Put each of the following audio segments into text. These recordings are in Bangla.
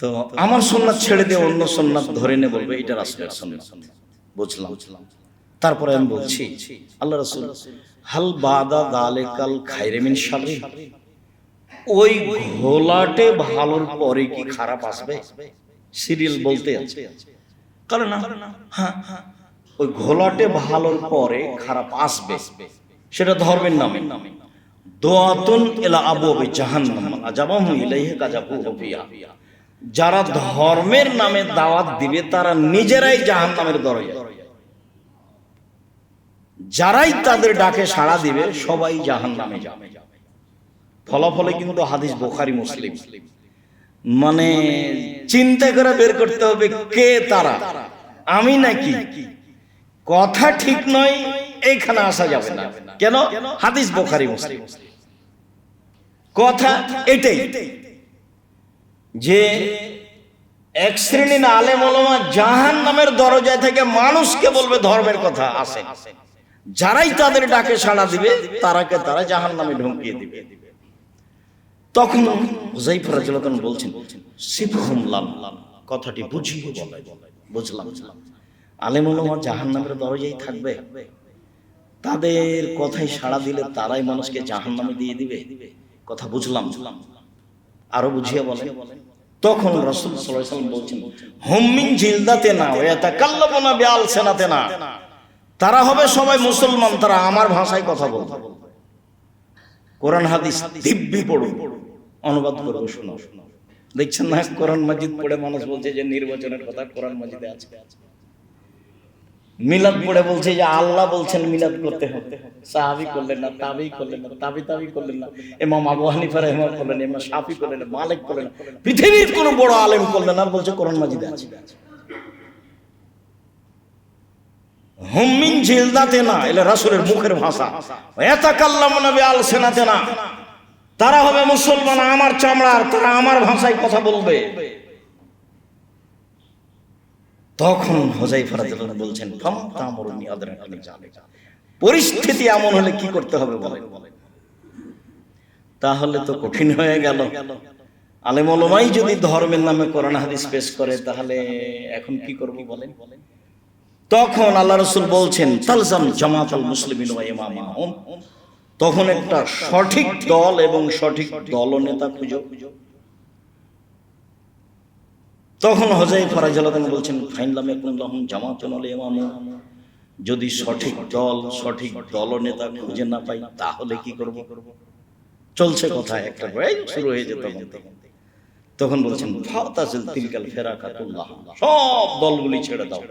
তো আমার সুন্নাত ছেড়ে দিয়ে অন্য সুন্নাত ধরে নে বলবে এটা রাসূলের সুন্নাত। বুঝলাম। তারপরে আমি বলছি আল্লাহ রাসূল হাল বাদা যালিকাল খায়রে মিন শাররি, ওই ঘোলাটে ভালোর পরে কি খারাপ আসবে? সিরিয়াল বলতে আছে কারণ না, হ্যাঁ ওই ঘোলাটে ভালোর পরে খারাপ আসবে, সেটা ধর্মের নামে। দুআতুন ইলা আবওয়াবি জাহান্নাম আজাবাহু ইলাইহি কাযাবুহু ফিহা, যারা ধর্মের নামে দাওয়াত দিবে তারা নিজেরাই জাহান্নামের দরজায়, যারাই তাদের ডাকে সাড়া দিবে সবাই জাহান্নামে যাবে। ফলাফলে কিন্তু হাদিস বুখারী মুসলিম, মানে চিন্তা করে বের করতে হবে কে তারা, আমি নাকি? কথা ঠিক নয়, এইখানে আসা যাবে না। কেন? হাদিস বুখারী মুসলিম। কথা এটাই যে এক শ্রেণীর আলেম ওলামা জাহান্নামের দরজায় থেকে মানুষকে বলবে ধর্মের কথা আসে, যারাই তাদের ডাকে সাড়া দিবে তারাকে তারা জাহান্নামে ঢুকিয়ে দিবে। তখন হুযায়ফা রাদিয়াল্লাহু আনহু বলছেন সিফহুম লাম, কথাটি বুঝিয়ে বলে। বুঝলাম। আলেম ওলামা জাহান্নামের দরজায় থাকবে, তাদের কথায় সাড়া দিলে তারাই মানুষকে জাহান্নামে দিয়ে দিবে। কথা বুঝলাম। আরো বুঝিয়ে বলে। তখন রাসূল সাল্লাল্লাহু আলাইহি ওয়াসাল্লাম বলছেন হুম মিন জিলদাতিনা ওয়া ইয়াতাকাল্লামুনা বিআলসিনাতিনা, তারা হবে সবাই মুসলমান, তারা আমার ভাষায় কথা বলবে। কোরআন হাদিস দিব্যি পড়ুন, অনুবাদ করব শোনো। দেখছেন না কোরআন মাজিদ পড়ে মানুষ বলছে যে নির্বাচনের কথা কোরআন মাজিদে আছে, মিলাদ পড়ে বলছে যে আল্লাহ বলছেন মিলাদ করতে হবে, সাহাবী করলেন না, তাবেঈ করলেন না, তাবেঈ করলেন না, ইমাম আবু হানিফা রাহিমাহুল্লাহ করলেন, ইমাম শাফি করলেন না, মালিক করলেন না, পৃথিবীর কোনো বড় আলেম করলেন না, বলছে কোরআন মাজিদে আছে। হুম মিন জিলদাতিনা, এটা রাসূলের মুখের ভাষা। ইয়াতাকাল্লামুনা বিআলসিনাতিনা, তারা হবে মুসলমান আমার চামড়ার, তারা আমার ভাষায় কথা বলবে। তখন হুযায়ফা রাদিয়াল্লাহু আনহু বলছেন ফাম তামরুনি আদরাকানি যালিকা, পরিস্থিতি এমন হলে কি করতে হবে বলেন? তাহলে তো কঠিন হয়ে গেল। আলেম ওলামাই যদি ধর্মের নামে কোরআন হাদিস পেশ করে তাহলে এখন কি করব বলেন? তখন আল্লাহ রাসূল বলছেন তালজাম জামাতুল মুসলিমিন ওয়া ইমামাহুম, তখন একটা সঠিক দল এবং সঠিক দলনেতা খুঁজো। তখন হুযায়ফা রাদিয়াল্লাহু আনহু বলছেন ফাইন লাম ইয়াকুন লাহুম জামাতুন ওয়া ইমামুন, যদি সঠিক দল সঠিক দলনেতা খুঁজে না পাই তাহলে কি করব? চলছে কথা, একটা শুরু হয়ে যেত। তখন বলছেন ফাতাজিল তিলকাল ফিরাকাতুল্লাহ, সব দলগুলি ছেড়ে দাও।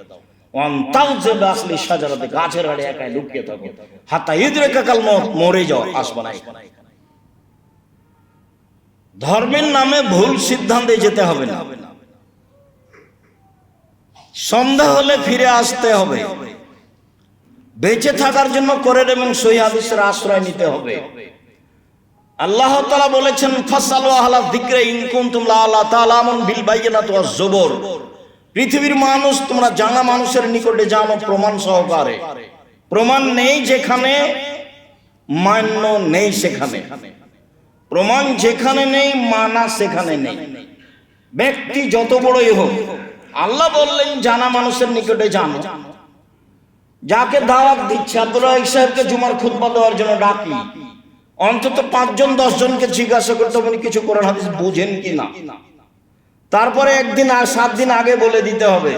ওয়ান তাউজিব আসলি শাজারাতে, গাছের আড়ে একাই লুকিয়ে থাকো, হাত্তা ইদরাকাল মউত, মরে যাও, আসবে না। ধর্মের নামে ভুল সিদ্ধান্তে যেতে হবে না, সন্দেহ হলে ফিরে আসতে হবে, বেঁচে থাকার জন্য কোরআন এবং সহিহ হাদিসের আশ্রয় নিতে হবে। আল্লাহ তাআলা বলেছেন ফাসালু আহলা যিকরি ইন কুনতুম লা তাআলামুন বিল বাইয়িনাতি ওয়াজ জুবুর, পৃথিবীর মানুষ তোমরা জানা মানুষের নিকটে জানো প্রমাণ সহকারে। প্রমাণ নেই যেখানে, মান্য নেই সেখানে। প্রমাণ যেখানে নেই, মানা সেখানে নেই। ব্যক্তি যত বড়ই হোক, আল্লাহ বললেন জানা মানুষের নিকটে জানো। যাকে দাওয়াত দিচ্ছে আব্দুল রাহিক সাহেবকে জুমার খুতবা দেওয়ার জন্য ডাকি, অন্তত 5 জন 10 জনকে জিজ্ঞাসা করতে হবে কিছু কোরআন হাদিস বুঝেন কিনা। তারপরে একদিন আর 7 দিন আগে বলে দিতে হবে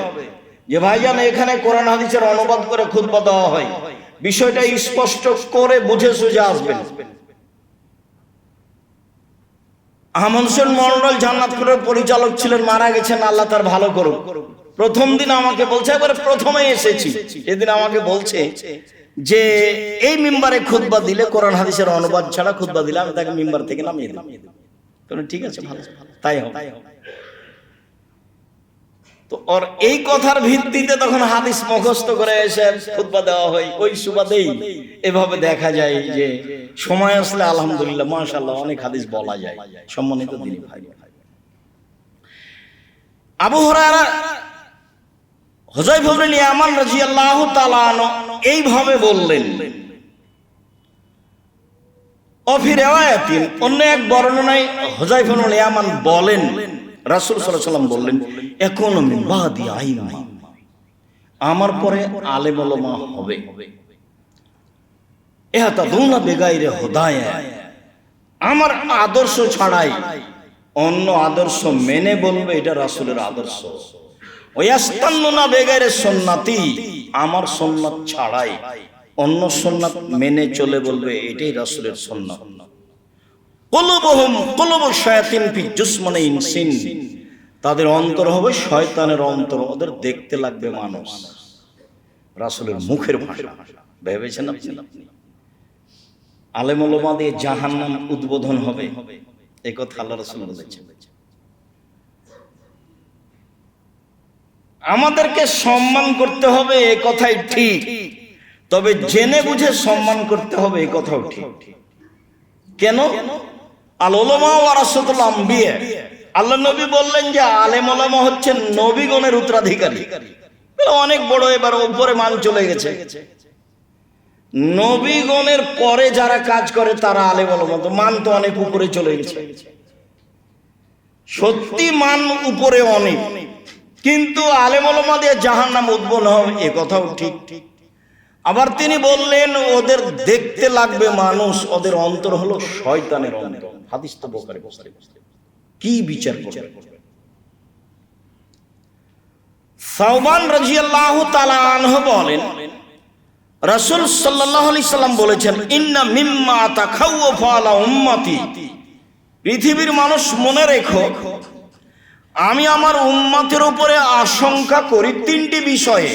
যে ভাইজান এখানে কোরআন হাদিসের অনুবাদ করে খুতবা দেওয়া হয়, বিষয়টা স্পষ্ট করে বুঝে সুঝে আসবেন। আহমদ হোসেন মন্ডল জান্নাতপুরের পরিচালক ছিলেন, মারা গেছেন, আল্লাহ তার ভালো করুক। প্রথম দিন আমাকে বলছে, একবারে প্রথমে এসেছি, সেদিন আমাকে বলছে যে এই মিম্বারে খুতবা দিলে কোরআন হাদিসের অনুবাদ ছাড়া খুতবা দিলে আমি তাকে মিম্বার থেকে নামিয়ে দেব। ঠিক আছে, ভালো, তাই হবে। তো ওর এই কথার ভিত্তিতে তখন হাদিস মুখস্থ করে এসে খুতবা দেওয়া হয়। ওই সুবাদেই এভাবে দেখা যায় যে সময় আসলে আলহামদুলিল্লাহ মাশাআল্লাহ অনেক হাদিস বলা যায়। সম্মানিত দিনী ভাই, আবু হুরায়রা হুযায়ফা ইবনে ইয়ামান রাদিয়াল্লাহু তাআলা আনহু এইভাবে বললেন। অফি রিওয়ায়াতিন, অন্য এক বর্ণনায় হুযায়ফা ইবনে ইয়ামান বলেন রাসূল সাল্লাল্লাহু আলাইহি ওয়াসাল্লাম বললেন, এখনো মিন বাদি আইম্মা, আমার পরে আলেম ওলামা হবে, ইহতাদুনা বিগাইরি হুদায়া, আমার আদর্শ ছাড়াই অন্য আদর্শ মেনে বলবে এটা রাসূলের আদর্শ। ওয়াস্তান্নুনা বিগাইরি সুন্নতি, আমার সুন্নাত ছাড়াই অন্য সুন্নাত মেনে চলে বলবে এটাই রাসূলের সুন্নাত। কুলুবুহুম কুলুবু শায়াতিন ফি জুসমানি ইনসিন, তাদের অন্তর হবে শয়তানের অন্তর, ওদের দেখতে লাগবে মানুষ। রাসূলের মুখের ভাষা ভেবেছেন আপনি? আলেম ওলামা দিয়ে জাহান্নাম উদ্বোধন হবে, এই কথা আল্লাহ রাসূল বলেছেন। আমাদেরকে সম্মান করতে হবে, এই কথাই ঠিক, তবে জেনে বুঝে সম্মান করতে হবে, এই কথাও ঠিক। কেন? আল উলামা ওয়ারাসাতুল আম্বিয়া, আল্লাহ নবী বললেন যে আলেম ওলামা হচ্ছেন নবীগণের উত্তরাধিকারী। অনেক বড় এবার উপরে মান চলে গেছে। নবীগণের পরে যারা কাজ করে তারা আলেম ওলামা, তো মান তো অনেক উপরে চলে গেছে। সত্যি মান উপরে অনেক, কিন্তু আলেম ওলামা দিয়ে জাহান্নাম উদ্বোধন হবে, এ কথাও ঠিক। আবার তিনি বললেন ওদের দেখতে লাগবে মানুষ, ওদের অন্তর হলো শয়তানের অন্তর। হাদিস তো বুখারী মুসলিম। কি বিচার করবে? সাওবান রাদিয়াল্লাহু তাআলা আনহু বলেন, রাসূল সাল্লাল্লাহু আলাইহি সাল্লাম বলেছেন, ইন্না মিম্মা তাখাওয়াফা আলা উম্মতি, পৃথিবীর মানুষ মনে রেখো, আমি আমার উম্মতের উপরে আশঙ্কা করি তিনটি বিষয়ে।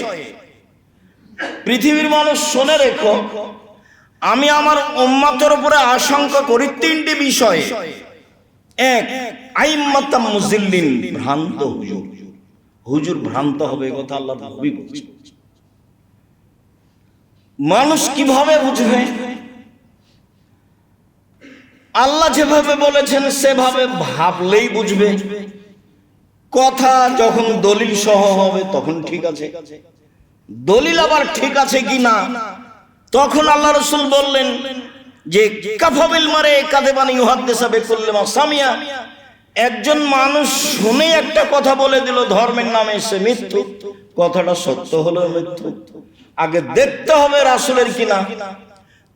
পৃথিবীর মানুষ শুনে রেখো, আমি আমার উম্মতের উপরে আশঙ্কা করি তিনটি বিষয়ে। এক, আইম্মাতাম মুজিল্লিন, ভ্রান্ত হুজুর। হুজুর ভ্রান্ত হবে, কথা আল্লাহ নবী বলেছেন। মানুষ কিভাবে বুঝবে? আল্লাহ যেভাবে বলেছেন সেভাবে ভাবলেই বুঝবে। কথা যখন দলিল সহ হবে তখন ঠিক আছে, দলিল আবার ঠিক আছে কিনা তখন আল্লাহ রাসূল বললেন যে কাফাবিল মারে কাযিবান ইউহাদ্দিসু বিকুল্লি মা সামিয়া, একজন মানুষ শুনে একটা কথা বলে দিল ধর্মের নামে, সে মিথ্যু। কথাটা সত্য হলো মিথ্যু, আগে দেখতে হবে রাসূলের কিনা।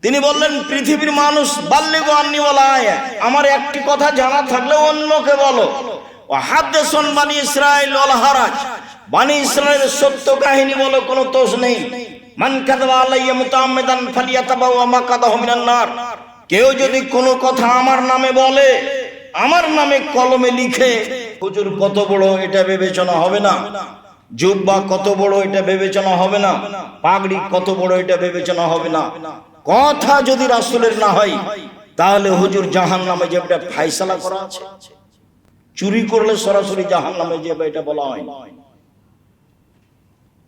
তিনি বললেন, পৃথিবীর মানুষ বাল্লিগু আন্নী ওয়ালা আয়া, আমার একটি কথা জানা থাকলে অন্যকে বলো। ওয়া হাদিসুন বানি ইসরাঈল ওয়াল হারাজ, বানি ইসরাঈলের সত্য কাহিনী বলো, কোনো দোষ নেই। মান কাযাবা আলাইয়া মুতাআম্মিদান ফালিয়াতাবাওয়া মাকাদাহু মিনান নার, কেউ যদি কোনো কথা আমার নামে বলে, আমার নামে কলমে লিখে, হুজুর কত বড় এটা বিবেচনা হবে না, জুব্বা কত বড় এটা বিবেচনা হবে না, পাগড়ি কত বড় এটা বিবেচনা হবে না। কথা যদি রাসূলের না হয় তাহলে হুজুর জাহান্নামে যাবে, এটা ফয়সালা করা আছে। চুরি করলে সরাসরি জাহান্নামে যাবে, এটা বলা হয়।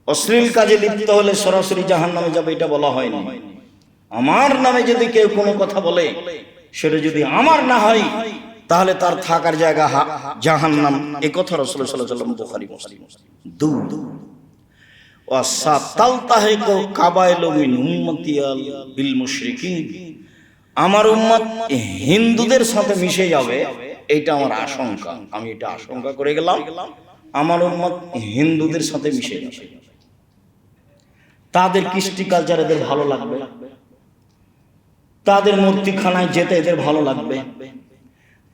অশ্লীল কাজে লিপ্ত হলে সরাসরি জাহান্নামে যাবে, এটা বলা হয়নি। আমার নামে যদি কেউ কোনো কথা বলে, সেটা যদি আমার না হয় তাহলে তার থাকার জায়গা জাহান্নাম, এই কথা রাসূল সাল্লাল্লাহু আলাইহি ওয়াসাল্লাম বুখারী মুসলিম। ওয়া সাতালতাহিকু কাবাইলু মিন উম্মতি বিল মুশরিকিন, আমার উম্মত হিন্দুদের সাথে মিশে যাবে, এটা আমার আশঙ্কা। আমি এটা আশঙ্কা করে গেলাম, আমার উম্মত হিন্দুদের সাথে মিশে যাবে। তাদের কৃষ্টি কালচার এদের ভালো লাগবে, তাদের মূর্তিখানায় যেতে এদের ভালো লাগবে,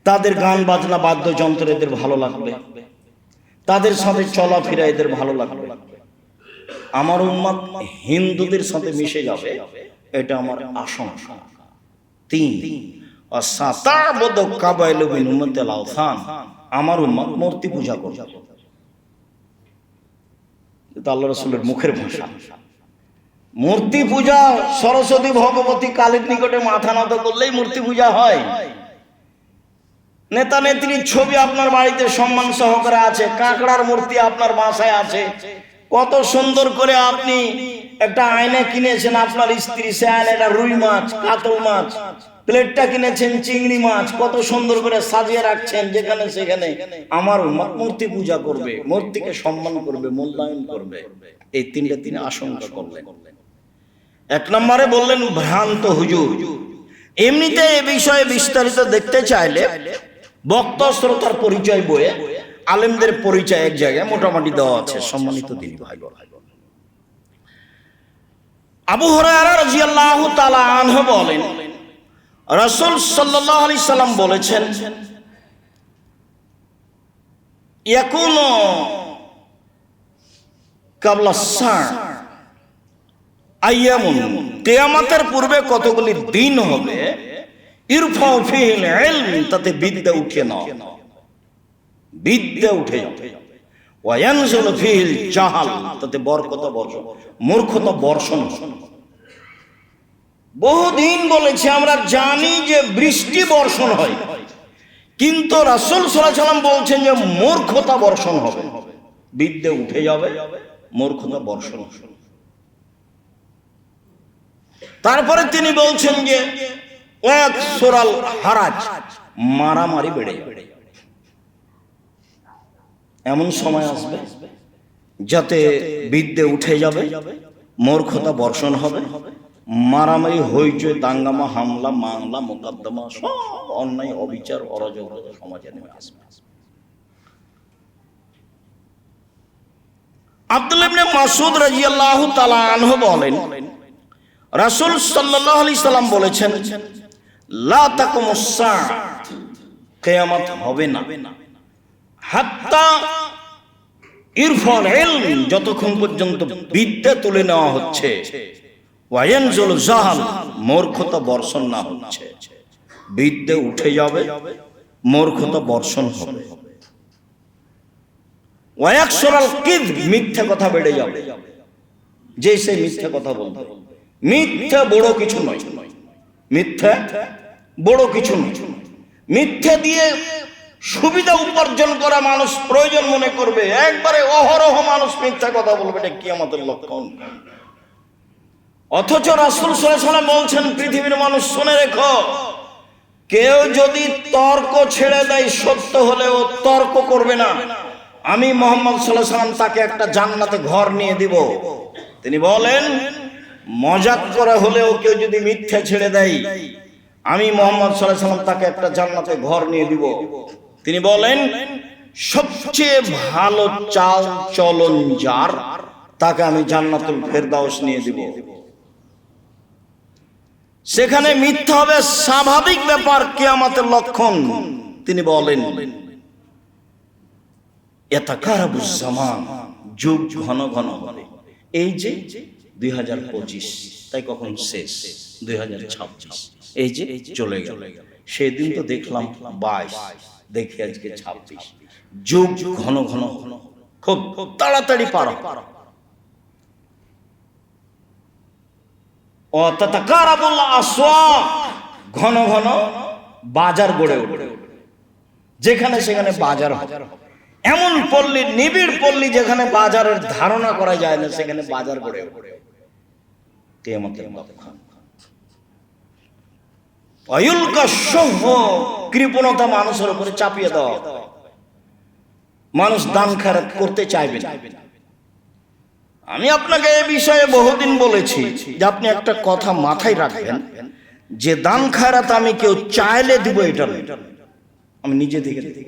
তাদের গান বাজনা বাদ্যযন্ত্র এদের ভালো লাগবে, তাদের সাথে চলাফেরা এদের ভালো লাগবে। আমার উম্মত হিন্দুদের সাথে মিশে যাবে, এটা আমার আশঙ্কা। তিন, সাতাবুদু কাবাইলু মিন উম্মাতিল আওসান, আমার উম্মত মূর্তি পূজা করবে। এটা আল্লাহ রাসূলের মুখের ভাষা। মূর্তি পূজা, সরস্বতী ভগবতী কালীর নিকটে মাথা নত করলেই মূর্তি পূজা হয়। নেতা নেত্রীর ছবি আপনার বাড়িতে সম্মান সহকারে আছে, কাঁকড়ার মূর্তি আপনার বাসায় আছে, কত সুন্দর করে আপনি একটা আয়না কিনেছেন আপনার স্ত্রী, সে আয়নাটা রুই মাছ, কাতল মাছ, প্লেটটা কিনেছেন চিংড়ি মাছ, কত সুন্দর করে সাজিয়ে রাখছেন যেখানে সেখানে। আমার উম্মত মূর্তি পূজা করবে, মূর্তিকে সম্মান করবে, মূল্যায়ন করবে। এই তিনটা তিনি আশঙ্কা করলেন। এক নম্বরে বললেন ভ্রান্ত হুজুর। এমনিতে এ বিষয়ে বিস্তারিত দেখতে চাইলে বক্তা শ্রোতার পরিচয় বইয়ে আলেমদের পরিচয় এক জায়গায় মোটামুটি দেওয়া আছে। সম্মানিত দিনী ভাই, আবু হুরায়রা রাদিয়াল্লাহু তাআলা আনহু বলেন, রাসূল সাল্লাল্লাহু আলাইহি সাল্লাম বলেছেন, ইয়াকুনু ক্বাবলা সাআ আইয়ামুন, কিয়ামতের পূর্বে কতগুলি দিন হবে, ইরফাউ ফিহিল ইলম, তাতে বিদ্যা উঠে না, বিদ্যা উঠে যাবে, ওয়া ইয়ানজিলু ফিহিল জাহাল, তাতে বরকত বর্ষণ, মূর্খতা বর্ষণ। বহুদিন বলেছি, আমরা জানি যে বৃষ্টি বর্ষণ হয়, কিন্তু রাসূল সাল্লাল্লাহু আলাইহি সাল্লাম বলছেন যে মূর্খতা বর্ষণ হবে, বিদ্যা উঠে যাবে, মূর্খতা বর্ষণ। তারপরে তিনি বলছেন যে ওয়াকসুরাল হারাজ, মারামারি বেড়ে যাবে। এমন সময় আসবে যাতে বিদ্যে উঠে যাবে, মূর্খতা বর্ষণ হবে, মারামারি, হইচই, দাঙ্গামা, হামলা, মামলা, মোকদ্দমা, সব অন্যায়, অবিচার, অরাজকতা সমাজে নেমে আসবে। আব্দুল্লাহ ইবনে মাসউদ রাদিয়াল্লাহু তাআলা আনহু বলেন, রাসূল সাল্লাল্লাহু আলাইহি সাল্লাম বলেছেন, লা তাকুমুস সাআ, কিয়ামত হবে না, হাত্তা ইরফাল ইলম, যতক্ষণ পর্যন্ত বিদ্যা তুলে নেওয়া হচ্ছে, ওয়া ইয়ানজুল জাহাল, মূর্খতা বর্ষণ না হচ্ছে। বিদ্যা উঠে যাবে, মূর্খতা বর্ষণ হবে। ওয়া ইয়াকসুরাল কিযব, মিথ্যা কথা বেড়ে যাবে, যে সে মিথ্যা কথা বলবে। মিথ্যা বড় কিছু নয়, মিথ্যা বড় কিছু নয়। মিথ্যা দিয়ে সুবিধা উপার্জন করা মানুষ প্রয়োজন মনে করবে, একবারে অহরহ মানুষ মিথ্যা কথা বলবে, এটা কিয়ামতের লক্ষণ। অথচ রাসূল সাল্লাল্লাহু আলাইহি ওয়াসাল্লাম বলছেন, পৃথিবীর মানুষ শুনে রেখো, কেউ যদি তর্ক ছেড়ে দেয়, সত্য হলেও তর্ক করবে না, আমি মুহাম্মদ সাল্লাল্লাহু আলাইহি ওয়াসাল্লাম তাকে একটা জান্নাতে ঘর নিয়ে দিব। তিনি বলেন, মজাক করা হলেও কেউ যদি মিথ্যা ছেড়ে দেয়, আমি মুহাম্মদ সাল্লাল্লাহু আলাইহি ওয়াসাল্লাম তাকে একটা জান্নাতে ঘর নিয়ে দিব। তিনি বলেন, সবচেয়ে ভালো চাল চলন যার, তাকে আমি জান্নাতুল ফেরদাউস নিয়ে দিব। সেখানে মিথ্যা হবে স্বাভাবিক ব্যাপার, কিয়ামতের লক্ষণ। তিনি বলেন, ইয়াতাকারাবুজ জামান, যুগ ঘন ঘন হবে। এই যে 2025, তাই কখন শেষ? 2026, এই যে চলে গেল। সেদিন তো দেখলাম 22, দেখি আজকে 26। যুগ ঘন ঘন খুব তাড়াতাড়ি পার হয়। ও তাতাকারাবুল আসওয়াক, ঘন ঘন বাজার গড়ে উঠবে, যেখানে সেখানে বাজার হবে। এমন পল্লী, নিবিড় পল্লী, যেখানে বাজারের ধারণা করা যায় না, সেখানে বাজার গড়ে উঠবে। কিয়ামতের লক্ষণ। আয়ুলকা শুহ, কৃপণতা মানুষের উপরে চাপিয়ে দেওয়া, মানুষ দান খয়রাত করতে চাইবে না। আমি আপনাকে এই বিষয়ে বহুদিন বলেছি যে আপনি একটা কথা মাথায় রাখবেন, যে দান খয়রাত আমি কেউ চাইলে দিব এটা নয়, আমি নিজে থেকে দিই।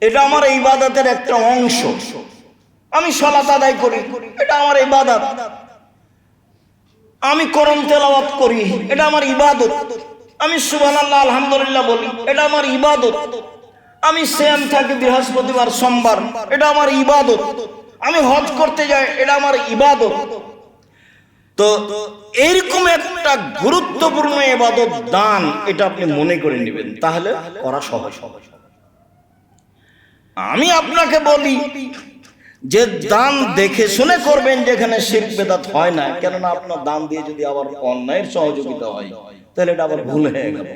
এটা আমার ইবাদতের একটা অংশ। আমি সালাত আদায় করি, এটা আমার ইবাদত। আমি কোরআন তেলাওয়াত করি, এটা আমার ইবাদত। আমি সুবহানাল্লাহ আলহামদুলিল্লাহ বলি, এটা আমার ইবাদত। আমি সিয়াম থাকি বৃহস্পতিবার সোমবার, এটা আমার ইবাদত। আমি হজ করতে যাই, এটা আমার ইবাদত। তো এরকম একটা গুরুত্বপূর্ণ ইবাদত দান, এটা আপনি মনে করে নেবেন, তাহলে করা সহজ হবে। আমি আপনাকে বলি যে দান দেখে শুনে করবেন, যেখানে শিরক বিদআত হয় না। কেননা আপনার দান দিয়ে যদি আবার অন্যায়ের সহযোগিতা হয়, তাহলে এটা আবার ভুল হয়ে গেল।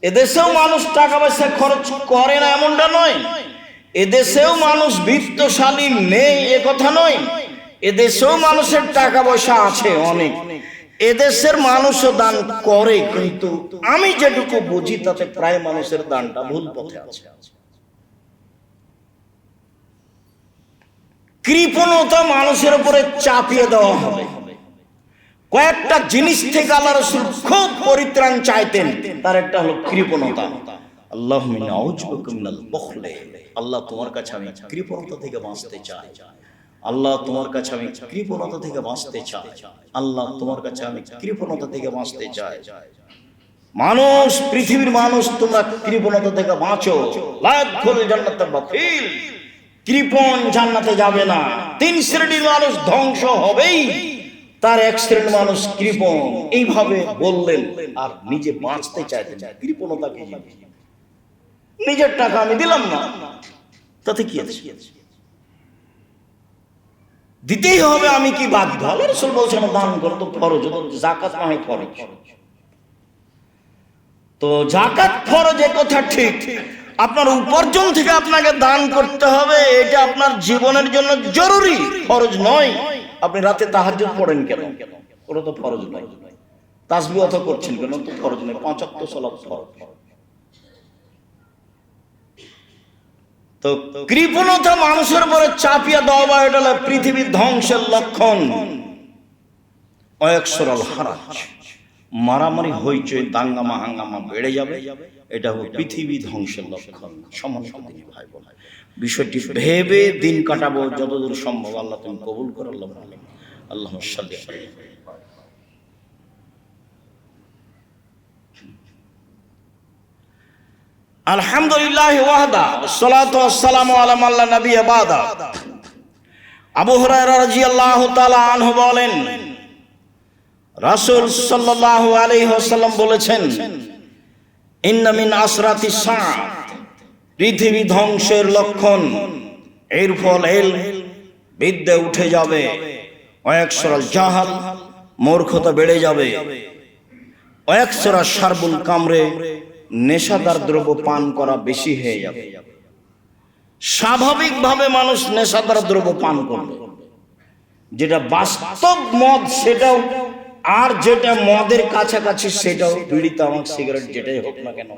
এদেশেও মানুষ টাকা পয়সা খরচ করে না এমনটা নয়, এদেশেও মানুষ বিত্তশালী নেই এ কথা নয়, এদেশেও মানুষের টাকা পয়সা আছে অনেক, এদেশের মানুষও দান করে। কিন্তু আমি যেটুকু বুঝি তাতে প্রায় মানুষের দানটা ভুল পথে আছে। কৃপণতা মানুষের উপরে চাপিয়ে দেওয়া হবে। কয়েকটা জিনিস থেকে আল্লাহ রাসূল খুব পরিত্রাণ চাইতেন, তার একটা হলো কৃপণতা। আল্লাহুম্মা ইন্নী আউযু বিকা মিনাল বুখলি, আল্লাহ তোমার কাছে আমি কৃপণতা থেকে বাঁচতে চাই, আল্লাহ তোমার কাছে আমি কৃপণতা থেকে বাঁচতে চাই, আল্লাহ তোমার কাছে আমি কৃপণতা থেকে বাঁচতে চাই। মানুষ, পৃথিবীর মানুষ, তোমরা কৃপণতা থেকে বাঁচো। লা ইয়াদখুলুল জান্নাতা বাখিল, কৃপণ জান্নাতে যাবে না। 3 শ্রেণীর মানুষ ধ্বংস হবেই, তার 1 শ্রেণীর মানুষ কৃপণ। এইভাবে বললেন আর নিজে বাঁচতে চাইতেন। কৃপণতা কি? নিজের টাকা আমি দিলাম না, তাতে কি আছে? দিতেই হবে, আমি কি বাধ্য? আল্লাহ রাসূল বলছেন দান করো তো ফরজ, যাকাত না হয় ফরজ। তো যাকাত ফরজ, এ কথা ঠিক। আপনার উপার্জন থেকে আপনাকে দান করতে হবে, এটা আপনার জীবনের জন্য জরুরি, ফরজ নয়। আপনি রাতে তাহাজ্জুদ পড়েন কেন? ওটা তো ফরজ নয়। তাসবিহ অত করছেন কেন? তো ফরজ নয়। 5 ওয়াক্ত সালাত ফরজ। তো কৃপণতা মানুষের উপরে চাপিয়ে দেওয়া, এটা হলো পৃথিবীর ধ্বংসের লক্ষণ। ওয়াকসুরাল হারাজ, মারামারি, হইচই, দাঙ্গামা হাঙ্গামা বেড়ে যাবে, এটা হলো পৃথিবী ধ্বংসের লক্ষণ। সম্মানিত দিনী ভাই বোন, বিষয়টি ভেবে দিন কাটাবো যতদূর সম্ভব। আল্লাহ তুমি কবুল করো। আল্লাহুম্মা সাল্লি আলাইহি। আলহামদুলিল্লাহ ওয়াহদা, সালাতু ওয়াসসালামু আলা মান লা নাবিয়্যা বাদা। আবু হুরায়রা রাদিয়াল্লাহু তাআলা আনহু বলেন, রাসূল সাল্লাল্লাহু আলাইহি ওয়াসাল্লাম বলেছেন, ইন্না মিন আসরাতিস সাআত, পৃথিবী ধ্বংসের লক্ষণ। এর ফল বিদ্যা উঠে যাবে, ওয়াকসুরাল জাহাল, মূর্খতা বেড়ে যাবে, ওয়াকসুরা শারবুল কামরে, নেশাদার দ্রব্য পান করা বেশি হয়ে যাবে। স্বাভাবিকভাবে মানুষ নেশাদার দ্রব্য পান করবে, যেটা বাস্তব মদ সেটাও, আর যেটা মদের কাছাকাছি সেটাও, বিড়ি, তামাক, সিগারেট, যেটাই হোক না কেন,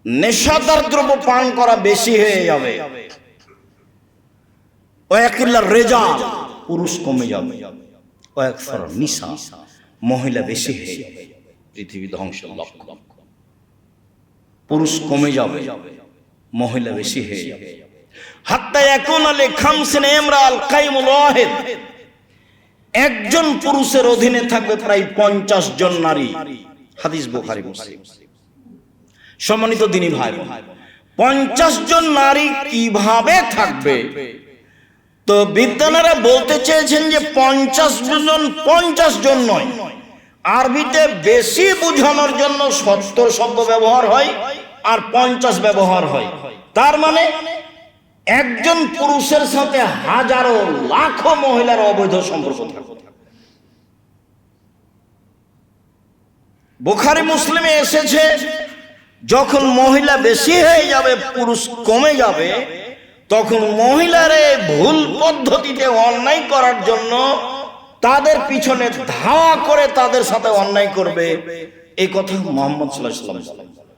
নেশাদার দ্রব্য পান করা বেশি হয়ে যাবে। ওয়াকিল্লার রিজাল, পুরুষ কমে যাবে। ওয়াকসার নিসা, মহিলা বেশি হয়ে যাবে। পৃথিবী ধ্বংসের লক্ষণ। পুরুষ কমে যাবে, মহিলা বেশি হয়ে যাবে। হাত্তা ইয়াকুনা লি খামসিন ইমরাল কাইমুল ওয়াহিদ, একজন পুরুষের অধীনে থাকবে প্রায় 50 জন নারী। হাদিস বুখারী মুসলিম। সম্মানিত দিনী ভাই, 50 জন নারী কিভাবে থাকবে? তো বিদ্বানেরা বলতে চেয়েছেন যে 50 জন নয়, আরবিতে বেশি বোঝানোর জন্য 70 শব্দ ব্যবহার হয় আর 50 ব্যবহার হয়। তার মানে একজন পুরুষের সাথে হাজারো লাখো মহিলার অবৈধ সম্পর্ক থাকে। বুখারী মুসলিমে এসেছে, যখন মহিলা বেশি হয়ে যাবে, পুরুষ কমে যাবে, তখন মহিলারে ভুল পদ্ধতিতে অন্যায় করার জন্য তাদের পিছনে ধাওয়া করে তাদের সাথে অন্যায় করবে। এই কথা মুহাম্মদ সাল্লাল্লাহু আলাইহি ওয়াসাল্লাম বলেন।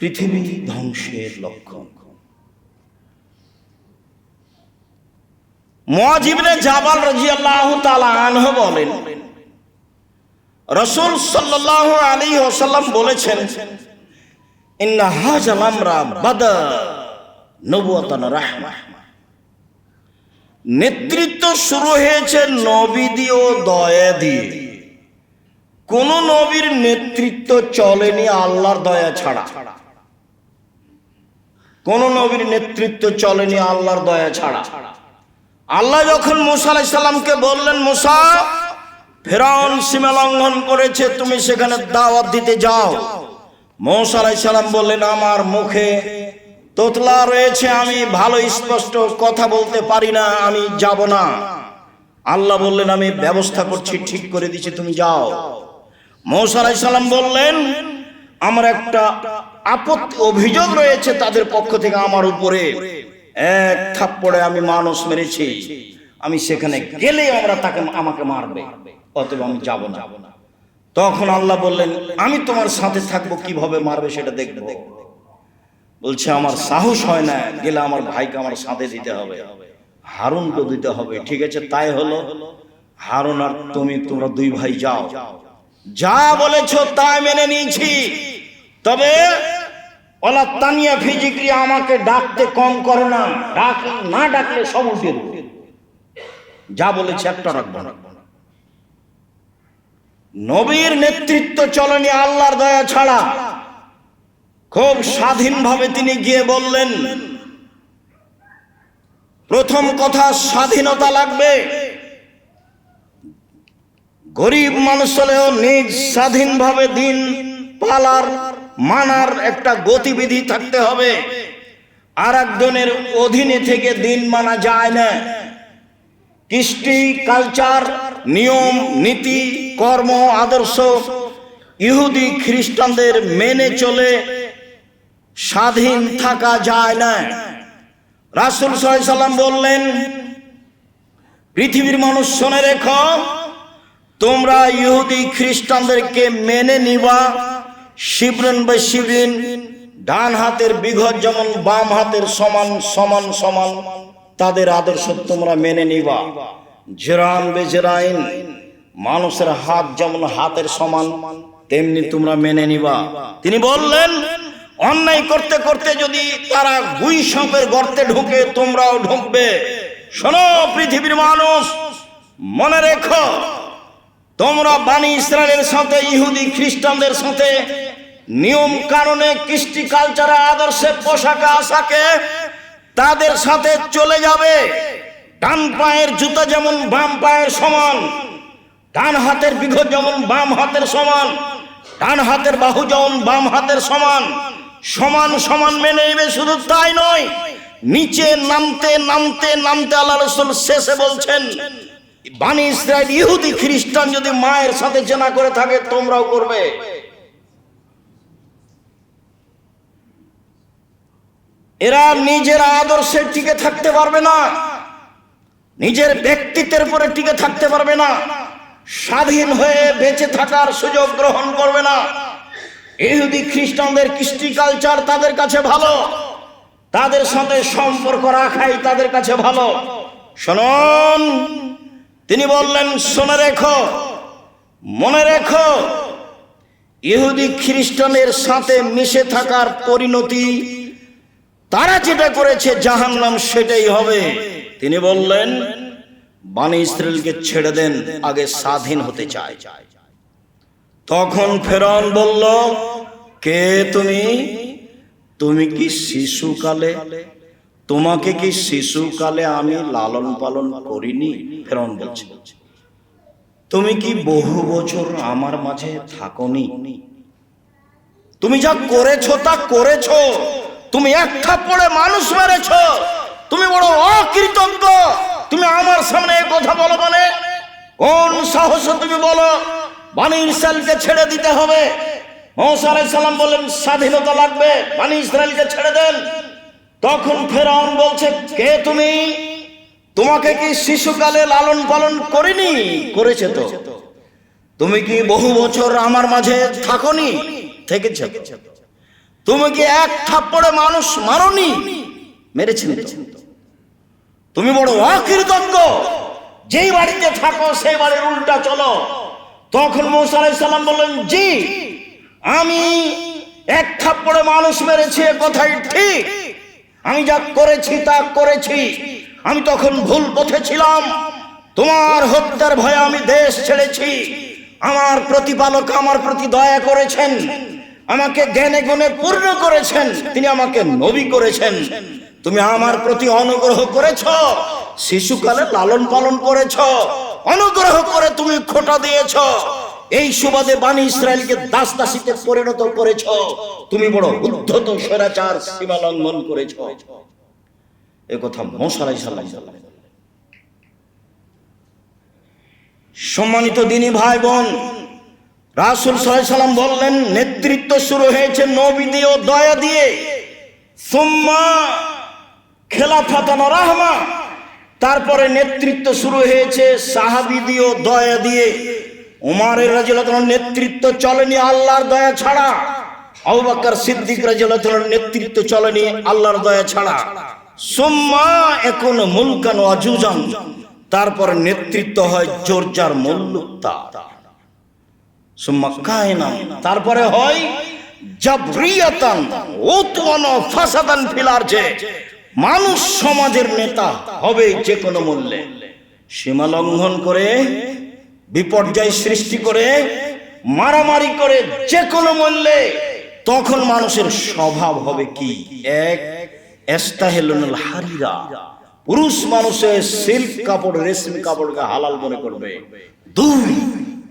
পৃথিবী ধ্বংসের লক্ষণ। মুআয ইবনে জাবাল রাদিয়াল্লাহু তাআলা আনহু বলেন, রাসূল সাল্লাল্লাহু আলাইহি ওয়াসাল্লাম বলেছেন, ইন্না হাযাল আমরা বাদা নবুওয়াতান রাহমাহ, নেতৃত্ব শুরু হয়েছে নবী দিয়ে ও দয়া দিয়ে। কোন নবীর নেতৃত্ব চলেনি আল্লাহর দয়া ছাড়া। কোন নবীর নেতৃত্ব চলেনি আল্লাহর দয়া ছাড়া। আল্লাহ যখন মুসা আলাইহিস সালামকে বললেন, মুসা, ফিরআউন সীমা লঙ্ঘন করেছে, তুমি সেখানে দাওয়াত দিতে যাও। মুসা আলাইহিস সালাম বললেন, আমার মুখে তোতলা রয়েছে, আমি ভালো স্পষ্ট কথা বলতে পারি না, আমি যাব না। আল্লাহ বললেন, আমি ব্যবস্থা করছি, ঠিক করে দিচ্ছি, তুমি যাও। মুসা আলাইহিস সালাম বললেন, আমার একটা আপত্তি, অভিযোগ রয়েছে তাদের পক্ষ থেকে আমার উপরে। এক থাপ্পড়ে আমি মানুষ মেরেছি, আমি সেখানে গেলে আমাকে মারবে, অতএব আমি যাব না। তখন আল্লাহ বললেন, আমি তোমার সাথে থাকবো, কিভাবে মারবে সেটা দেখবো। বলছে, আমার সাহস হয় না, গেলে আমার ভাইকে আমার সাথে দিতে হবে, হারুনকে দিতে হবে। ঠিক আছে, তাই হলো। হারুন আর তোমরা 2 ভাই যাও। যা বলেছো তাই মেনে নিয়েছি, তবে ওলা তানিয়া ফিজিক্রি আমাকে ডাকতে কম করে না, না ডাকলে সব উঠে দেবো। যা বলেছে একটা রাখবো না। নবীর নেতৃত্ব চলেনি আল্লাহর দয়া ছাড়া। খুব স্বাধীনভাবে তিনি গিয়ে বললেন, প্রথম কথা স্বাধীনতা লাগবে। গরিব মানুষ হলেও নিজ স্বাধীনভাবে দিন পালার মানার একটা গতিবিধি থাকতে হবে। আর একজনের অধীনে থেকে দিন মানা যায় না। কৃষ্টি, কালচার, নিয়ম, নীতি, কর্ম, আদর্শ ইহুদি খ্রিস্টানদের মেনে চলে স্বাধীন থাকা যায় না। রাসূল সাল্লাল্লাহু আলাইহি সাল্লাম বললেন, পৃথিবীর মানুষ শুনে রেখো, তোমরা ইহুদি খ্রিস্টানদেরকে মেনে নিবা শিবরিন বা শিবরিন, ডান হাতের বিঘত যেমন বাম হাতের সমান সমান সমান, তাদের আদর্শ তোমরা মেনে নিবা। জিরান বে জিরাইন, মানুষের হাত যেমন হাতের সমান তেমনি তোমরা মেনে নিবা। তিনি বললেন, অন্যায় করতে করতে যদি তারা গুই সাপের গর্তে ঢুকে তোমরাও ঢুকবে। শোনো পৃথিবীর মানুষ, মনে রেখো, তোমরা বানি ইসরায়েলের সাথে ইহুদি খ্রিস্টানদের সাথে নিয়ম কারণে, কৃষ্টি, কালচারে, আদর্শে, পোশাকে, আশাকে তাদের সাথে চলে যাবে। ডান পায়ের জুতা যেমন বাম পায়ের সমান, ডান হাতের বিঘত যেমন বাম হাতের সমান, ডান হাতের বাহু যেমন বাম হাতের সমান, সমান সমান মেনে নেবে। শুধু তাই নয়, নিচে নামতে নামতে নামতে আল্লাহ রাসূল শেষে বলছেন, বানি ইসরায়েল ইহুদি খ্রিস্টান যদি মায়ের সাথে জেনা করে থাকে তোমরাও করবে। এরা নিজের আদর্শে টিকে থাকতে পারবে না, নিজের ব্যক্তিত্বের উপরে টিকে থাকতে পারবে না, স্বাধীন হয়ে বেঁচে থাকার সুযোগ গ্রহণ করবে না। ইহুদি খ্রিস্টানদের কৃষ্টি কালচার তাদের কাছে ভালো, তাদের সাথে সম্পর্ক রাখাই তাদের কাছে ভালো। শুনুন, তিনি বললেন, শুনে রেখো, মনে রেখো, ইহুদি খ্রিস্টানের সাথে মিশে থাকার পরিণতি তারা যেটা করেছে জাহান্নাম সেটাই হবে। তিনি বললেন, বানি ইসরায়েলকে ছেড়ে দেন, আগে স্বাধীন হতে চায়। তখন ফেরাউন বলল, কে তুমি? তুমি কি শিশুকালে, তোমাকে কি শিশুকালে আমি লালন পালন করিনি? ফেরাউন বলছে, তুমি কি বহু বছর আমার মাঝে থাকোনি? তুমি যা করেছো তা করেছো। তুমি এক থাপ্পড়ে মানুষ মেরেছো, তুমি বড় অকৃতজ্ঞ। তুমি আমার সামনে এই কথা বলো মানে কোন সাহসে তুমি বলো বানি ইসরায়েলকে ছেড়ে দিতে হবে? মুসা আলাইহিস সালাম বলেন, স্বাধীনতা লাগবে, বানি ইসরায়েলকে ছেড়ে দেন। তখন ফেরাউন বলছে, কে তুমি? তোমাকে কি শিশুকালে লালন পালন করিনি? করেছে তো। তুমি কি বহু বছর আমার মাঝে থাকোনি? থেকেছে। তুমি কি এক থাপ্পড়ে মানুষ মারোনি? মেরেছেন। তুমি বড় অকৃতজ্ঞ, যেই বাড়িতে থাকো সেই বাড়ির উল্টা চলো। তখন মুসা আলাইহিস সালাম বললেন, জি, আমি এক থাপ্পড়ে মানুষ মেরেছি, এ কথাই ঠিক। আমি যা করেছি তা করেছি। আমি তখন ভুল পথে ছিলাম, তোমার হত্যার ভয়ে আমি দেশ ছেড়েছি। আমার প্রতিপালক আমার প্রতি দয়া করেছেন, আমাকে জ্ঞানে গুণে পূর্ণ করেছেন, তিনি আমাকে নবী করেছেন। তুমি আমার প্রতি অনুগ্রহ করেছ, শিশুকালে লালন পালন করেছ, অনুগ্রহ করে তুমি খোঁটা দিয়েছ। এই সুবাদে বানি ইসরায়েলকে দাস দাসীতে পরিণত করেছ। তুমি বড় উদ্ধত স্বৈরাচার, সীমা লঙ্ঘন করেছ। এ কথা মুসা আলাইহিস সালাম। সম্মানিত দিনী ভাই বোন, রাসূল সাল্লাল্লাহু আলাইহি সাল্লাম বললেন, নেতৃত্ব শুরু হয়েছে নবী দিয়ে ও দয়া দিয়ে, সুম্মা খেলাফাতান রাহমা, তারপরে নেতৃত্ব শুরু হয়েছে সাহাবী দিয়ে ও দয়া দিয়ে। উমর রাদিয়াল্লাহু আনহু নেতৃত্ব চলেনি আল্লাহর দয়া ছাড়া, আবু বকর সিদ্দিক রাদিয়াল্লাহু আনহু নেতৃত্ব চলেনি আল্লাহর দয়া ছাড়া। সুম্মা এখন মুলকান ওয়া জুজান, তারপরে নেতৃত্ব হয় জোরজার মুল্লুকতা। সুম্মা কায়নান, তারপরে হয় জাবরিয়াতান উতওয়ান ফাসাদান ফিল আরজে, মানুষ সমাজের নেতা হবে যে কোনো মূল্যে, সীমা লঙ্ঘন করে, বিপর্যয় সৃষ্টি করে, মারামারি করে, যে কোনো মূল্যে। তখন মানুষের স্বভাব হবে কি? এক, ইস্তাহিলুল হারিরা, পুরুষ মানুষের সিল্ক কাপড়, রেশমি কাপড়কে হালাল মনে করবে। দুই,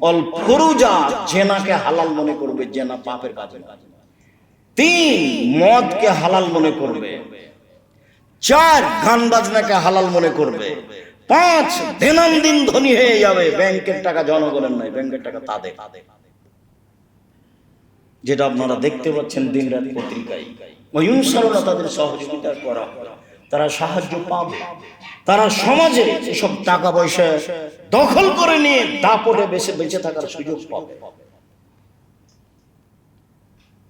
অল ফুরুজা, জেনাকে হালাল মনে করবে, জেনা পাপের কাজ। তিন, মদকে হালাল মনে করবে। চার, গান বাজনাকে হালাল মনে করবে। পাঁচ, দৈনন্দিন ধনী হয়ে যাবে, ব্যাংকের টাকা জনগণের নয়, ব্যাংকের টাকা তাদের। যেটা আপনারা দেখতে পাচ্ছেন দিনরাত পত্রিকায়, ইনশাআল্লাহ তাদের সহযোগিতা করা, তারা সাহায্য পাবে, তারা সমাজে এসব টাকা পয়সা দখল করে নিয়ে দাপটে বেঁচে থাকার সুযোগ পাবে।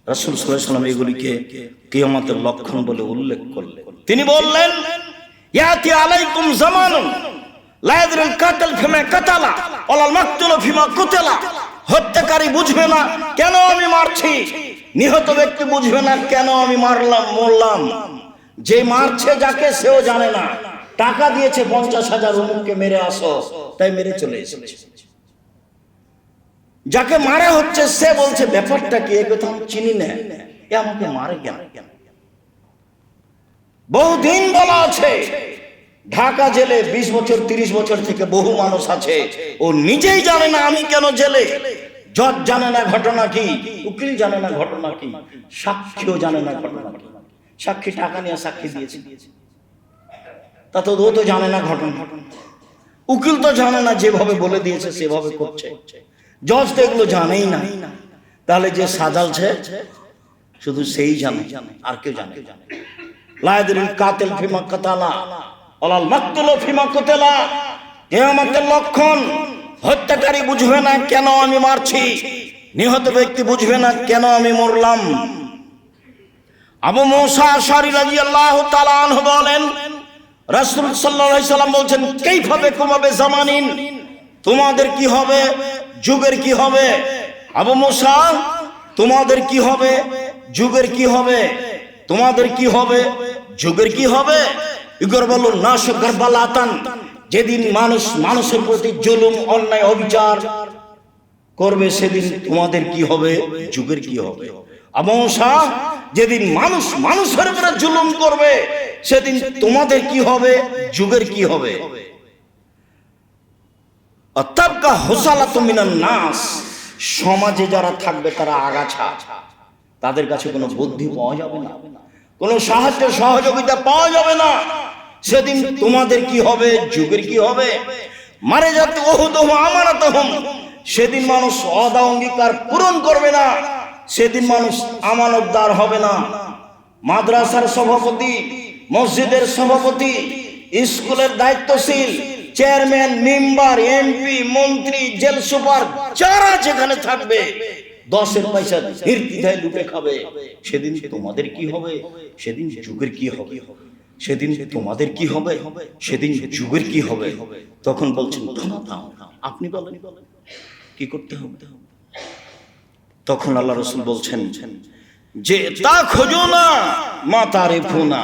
রাসূল সাল্লাল্লাহু আলাইহি ওয়াসাল্লাম এগুলিকে কিয়ামতের লক্ষণ বলে উল্লেখ করলেন। তিনি বললেন, ইয়াতি আলাইকুম জামানুন লা ইয়াদরিল কাতাল ফিমা কাতালা ওয়ালাল মাকতুলু ফিমা কুতিলা, হত্যাকারী বুঝবে না কেন আমি মারছি, নিহত ব্যক্তি বুঝবে না কেন আমি মরলাম, যে মারছে যাকে সেও জানে না, টাকা দিয়েছে 50,000 অমুককে মেরে আসো, তাই মেরে চলে এসেছে। যাকে মারা হচ্ছে সে বলছে ব্যাপারটা কি, এ কথা আমি চিনি না, এ আমাকে মারে কেন? বহুদিন বলা আছে, ঢাকা জেলে 20 বছর 30 বছর থেকে বহু মানুষ আছে, ও নিজেই জানে না আমি কেন জেলে, জজ জানে না ঘটনা কি, উকিল জানে না ঘটনা কি, সাক্ষীও জানে না ঘটনা কি। সাক্ষী টাকা নিয়ে সাক্ষী দিয়েছে, তা তো ও তো জানে না ঘটনা, উকিল তো জানে না, যেভাবে বলে দিয়েছে সেভাবে করছে, জজ তো এগুলো জানেই না। তাহলে যে সাজালছে শুধু সেই জানে, আর কেউ জানে? লা ইয়াদরিল কাতিল ফিমা কাতালা ওয়ালাল মাকতুলু ফিমা কুতিলা, কিয়ামতের লক্ষণ, হত্যাকারী বুঝবে না কেন আমি মারছি, নিহত ব্যক্তি বুঝবে না কেন আমি মরলাম। আবু মুসা আশআরী রাদিয়াল্লাহু তাআলা আনহু বলেন, রাসূল সাল্লাল্লাহু আলাইহি সাল্লাম বলছেন, কাইফা বিকুম বিজামানিন, তোমাদের কি হবে, যুগের কি হবে? আবু মুসা, তোমাদের কি হবে, যুগের কি হবে? তোমাদের কি হবে, যুগের কি হবে? ইগরবালুন নাস গারবালাতান, যেদিন মানুষ মানুষের প্রতি জুলুম, অন্যায়, অবিচার করবে, সেদিন তোমাদের কি হবে, যুগের কি হবে? আবু মুসা, যেদিন মানুষ মানুষের উপরে জুলুম করবে, সেদিন তোমাদের কি হবে, যুগের কি হবে? আতাবকা হুসালাতু মিনান নাস, সমাজে যারা থাকবে তারা আগাছা, তাদের কাছে কোনো বুদ্ধি পাওয়া যাবে না, কোনো সাহায্য সহযোগিতা পাওয়া যাবে না। সেদিন তোমাদের কি হবে, যুগের কি হবে? মারে যাতে ওহুদুহুম আমানাতুহুম, সেদিন মানুষ ওয়াদা অঙ্গীকার পূরণ করবে না, সেদিন মানুষ আমানতদার হবে না। মাদ্রাসার সভাপতি, মসজিদের সভাপতি, স্কুলের দায়িত্বশীল, চেয়ারম্যান, মেম্বার, এমপি, মন্ত্রী, জেল সুপার, যারা যেখানে থাকবে 10-এর পয়সা নির্দ্বিধায় লুটে খাবে। সেদিন তোমাদের কি হবে, সেদিন যুগের কি হবে? সেদিন তোমাদের কি হবে, সেদিন যুগের কি হবে? তখন বলছেন, আপনি বলেন কি করতে হবে? তখন আল্লাহ রাসূল বলছেন যে তা খোঁজো না মা তারিফুনা,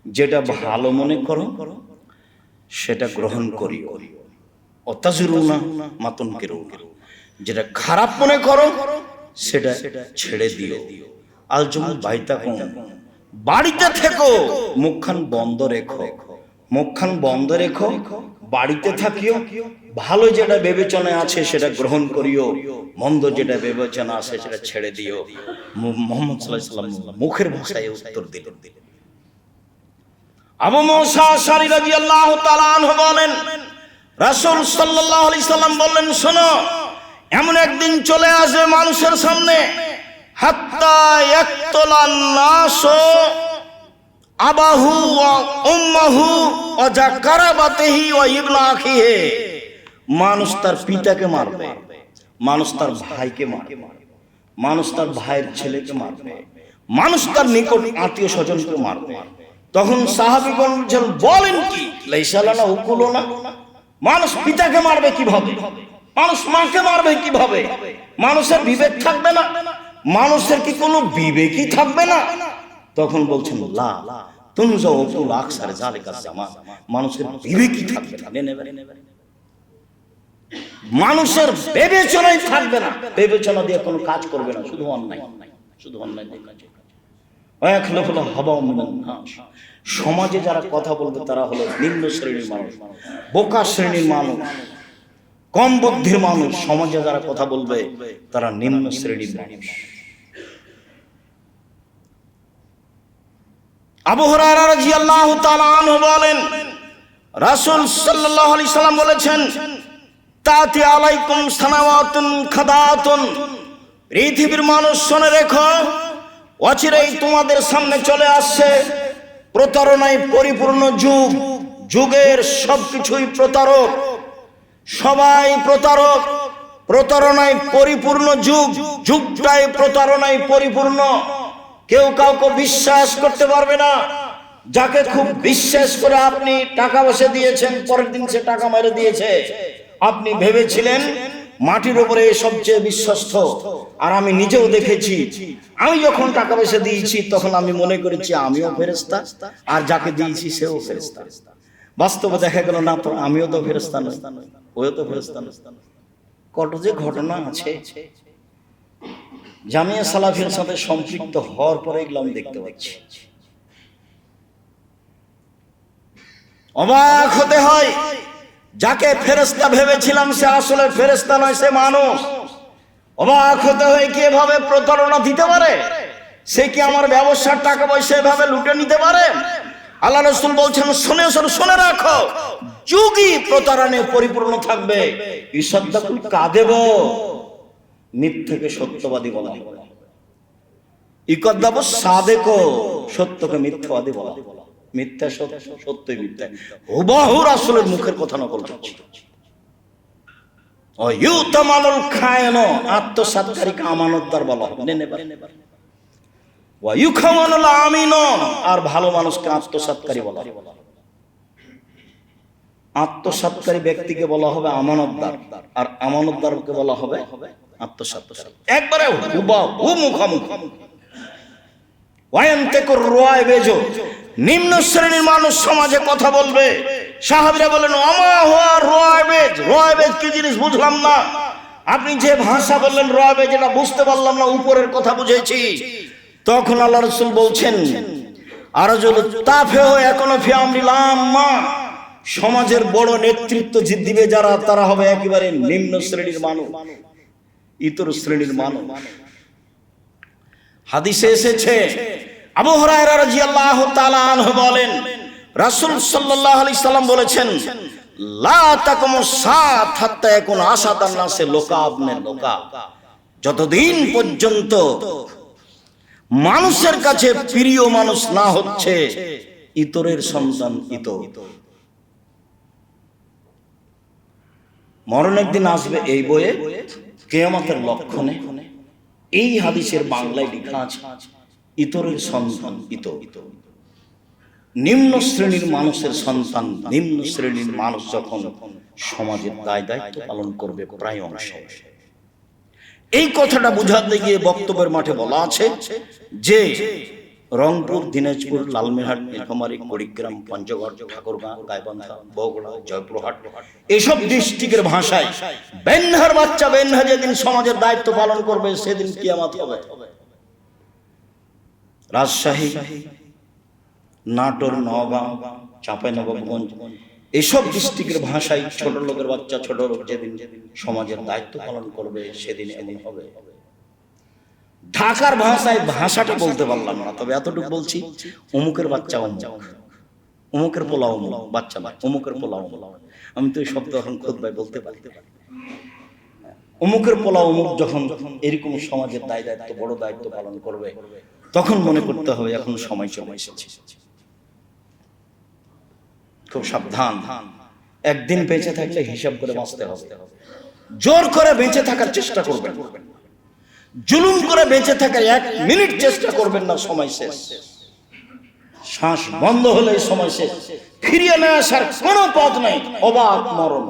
যেটা ভালো মনে করো সেটা গ্রহণ করিও, অতাজরুনা মাতুন কেরো, যেটা খারাপ মনে করো সেটা ছেড়ে দিও। আলজুম বাইতাকুম, বাড়িতে থেকো, মুখখান বন্ধ রেখো, মুখখান বন্ধ রেখো, বাড়িতে থাকিও, ভালো যেটা বিবেচনায় আছে সেটা গ্রহণ করিও, মন্দ যেটা বিবেচনা আছে সেটা ছেড়ে দিও। মুহাম্মদ সাল্লাল্লাহু আলাইহি ওয়াসাল্লাম মুখের ভাষায় উত্তর দিলেন। আবু মুসা আশআরী রাদিয়াল্লাহু তাআলা আনহু বলেন, রাসূল সাল্লাল্লাহু আলাইহি সাল্লাম বললেন, শোনো, এমন একদিন চলে আসবে মানুষের সামনে, হাত্তা ইয়াকতুলান নাসু আবাহু ওয়া উম্মাহু ওয়া যাকারাবাতিহি ওয়া ইবনা আখিহি, মানুষ তার পিতাকে মারবে, মানুষ তার ভাইকে মারবে, মানুষ তার ভাইয়ের ছেলেকে মারবে, মানুষ তার নিকট আত্মীয় স্বজনকে মারবে। তখন সাহাবীগণ বলেন, কি লাইসা লানা উকুলুনা, মানুষ পিতাকে মারবে কিভাবে? মানুষ মাকে মারবে কিভাবে? মানুষের বিবেক থাকবে না? মানুষের কি কোনো বিবেকই থাকবে না? তখন বলছেন লা তুনজাউ উকুল আকসার যালিকা জামান, মানুষের বিবেকই থাকবে না, মানুষের বিবেচনাই থাকবে না, বিবেচনা দিয়ে কোনো কাজ করবে না, শুধু অন্যায়, শুধু অন্যায় দিয়ে কাজ। সমাজে যারা কথা বলবে তারা হলো নিম্ন শ্রেণীর মানুষ, বোকা শ্রেণীর মানুষ, কম বুদ্ধির মানুষ। সমাজে যারা কথা বলবে তারা নিম্ন শ্রেণীর মানুষ। আবু হুরায়রা রাদিয়াল্লাহু তাআলা আনহু বলেন, রাসূল সাল্লাল্লাহু আলাইহি সাল্লাম বলেছেন, তাতি আলাইকুম সানাওয়াতুন খাদাতুন, পৃথিবীর মানুষ শুনে রেখো, অচিরেই তোমাদের সামনে চলে আসছে প্রতারণায় পরিপূর্ণ যুগ। যুগের সবকিছুই প্রতারক, সবাই প্রতারক, প্রতারণায় পরিপূর্ণ যুগ, যুগটাই প্রতারণায় পরিপূর্ণ। কেউ কাউকে বিশ্বাস করতে পারবে না। যাকে খুব বিশ্বাস করে আপনি টাকা পয়সা দিয়েছেন, পরের দিন সে টাকা মেরে দিয়েছে। আপনি ভেবেছিলেন মাটির উপরে সবচেয়ে বিশ্বস্ত। আর আমি নিজেও দেখেছি, আমি যখন টাকা পয়সা দিয়েছি তখন আমি মনে করেছি আমিও ফেরেশতা, আর যাকে দিয়েছি সেও ফেরেশতা। বাস্তবে দেখা গেল না, তো আমিও তো ফেরেশতা নই, ওও তো ফেরেশতা নয়। কত যে ঘটনা আছে। জামিয়া সালাফির সাথে সম্পৃক্ত হওয়ার পরে এগুলো আমি দেখতে পাচ্ছি। অবাক হতে হয়, যাকে ফেরেশতা ভেবেছিলাম সে আসলে ফেরেশতা নয়, সে মানুষ। অবাক হতে হয় কি এভাবে প্রতারণা দিতে পারে? সে কি আমার ব্যবসার টাকা পয়সা এভাবে লুটে নিতে পারে? আল্লাহ রাসূল বলছেন, শুনে রাখো, যুগই প্রতারণায় পরিপূর্ণ থাকবে। ইসাদ্দাকুল কাযিব, মিথ্যাকে সত্যবাদী বলা হবে। ইকাদ্দাবু সাদিক, সত্যকে মিথ্যাবাদী বলা হবে। মিথ্যা সত্য, সত্যই মিথ্যা। হুবহু রাসূলের মুখের কথা নকল করছে। ও ইউতামালুল খায়ন, আত্মসাৎকারীকে আমানতদার বলা হবে। ওয়া ইউখাওয়ানুল আমিন, আর ভালো মানুষকে আত্মসাৎকারী বলা হবে। আত্মসাৎকারী ব্যক্তিকে বলা হবে আমানতদার, আর আমানতদারকে বলা হবে আত্মসাৎকারী। একবারে হুবহু মুখামুখি। ওয়ায়ান্তাকুর রুয়াইবেজ, নিম্ন শ্রেণীর মানুষ সমাজে কথা বলবে। সাহাবীরা বলেন, আমা হুয়া রুয়াইবেজ, রুয়াইবেজ কি জিনিস বুঝলাম না। আপনি যে ভাষা বললেন রুয়াইবেজ, এটা বুঝতে পারলাম না, উপরের কথা বুঝেছি। তখন আল্লাহ রাসূল বলছেন, আরজুল তাফিহু ইয়াকুনু ফি আমরিল আম্মা, সমাজের বড় নেতৃত্ব যে দিবে যারা, তারা হবে একেবারে নিম্ন শ্রেণীর মানুষ, ইতর শ্রেণীর মানুষ। হাদিসে এসেছে, আবু হুরায়রা রাদিয়াল্লাহু তাআলা আনহু বলেন, রাসূল সাল্লাল্লাহু আলাইহি সাল্লাম বলেছেন, লা তাকুমুস সাআত হাত্তা ইয়াকুন আসাদান নাসে লোকাবনে লোকা, যতদিন পর্যন্ত মানুষের কাছে প্রিয় মানুষ না হচ্ছে ইতরের সন্তান ইতর। মরণ একদিন আসবে এই বইয়ে, কিয়ামতের লক্ষণে এই হাদিসের বাংলায় লেখা আছে, ইতরের সন্তান ইতর। নিম্ন শ্রেণীর মানুষের সন্তান, নিম্ন শ্রেণীর মানুষ যখন সমাজের দায় দায়িত্ব পালন করবে প্রায় অংশে। এই কথাটা বুঝাতে গিয়ে বক্তব্যের মাঠে বলা আছে যে রংপুর, দিনাজপুর, লালমিরহাট, নীলফামারী, কুড়িগ্রাম, পঞ্চগড়, ঠাকুরগাঁ, গাইবান্ধা, বগুড়া, জয়পুরহাট, এসব ডিস্ট্রিক্টের ভাষায় বেনহার বাচ্চা বেনহা যেদিন সমাজের দায়িত্ব পালন করবে সেদিন কিয়ামত হবে। রাজশাহী, নাটোর, নওগাঁ, চাঁপাইনবাবগঞ্জ, এসব ডিস্ট্রিক্টের ভাষায় ছোট লোকের বাচ্চা, ছোট লোক যেদিন সমাজের দায়িত্ব পালন করবে সেদিন এমন হবে। ঢাকার ভাষায় ভাষাটা বলতে পারলাম না, তবে এতটুকু বলছি, অমুকের বাচ্চা অমুক, অমুকের পোলা অমুক, বাচ্চা না, অমুকের পোলা অমুক। আমি তো এই শব্দ এখন খুদ ভাই বলতে পারি। অমুকের পোলা অমুক যখন এরকম সমাজের দায়িত্ব, বড় দায়িত্ব পালন করবে, তখন মনে করতে হবে এখন সময় চলে এসেছে। খুব সাবধান, একদিন বেঁচে থাকলে হিসাব করে বাঁচতে হবে। জোর করে বেঁচে থাকার চেষ্টা করবেন, জুলুম করে বেঁচে থাকার 1 মিনিট চেষ্টা করবেন না, সময় শেষ। শ্বাস বন্ধ হলে সময় শেষ, ফিরিয়ে না আসার কোনো পথ নাই, অবাক মরণ।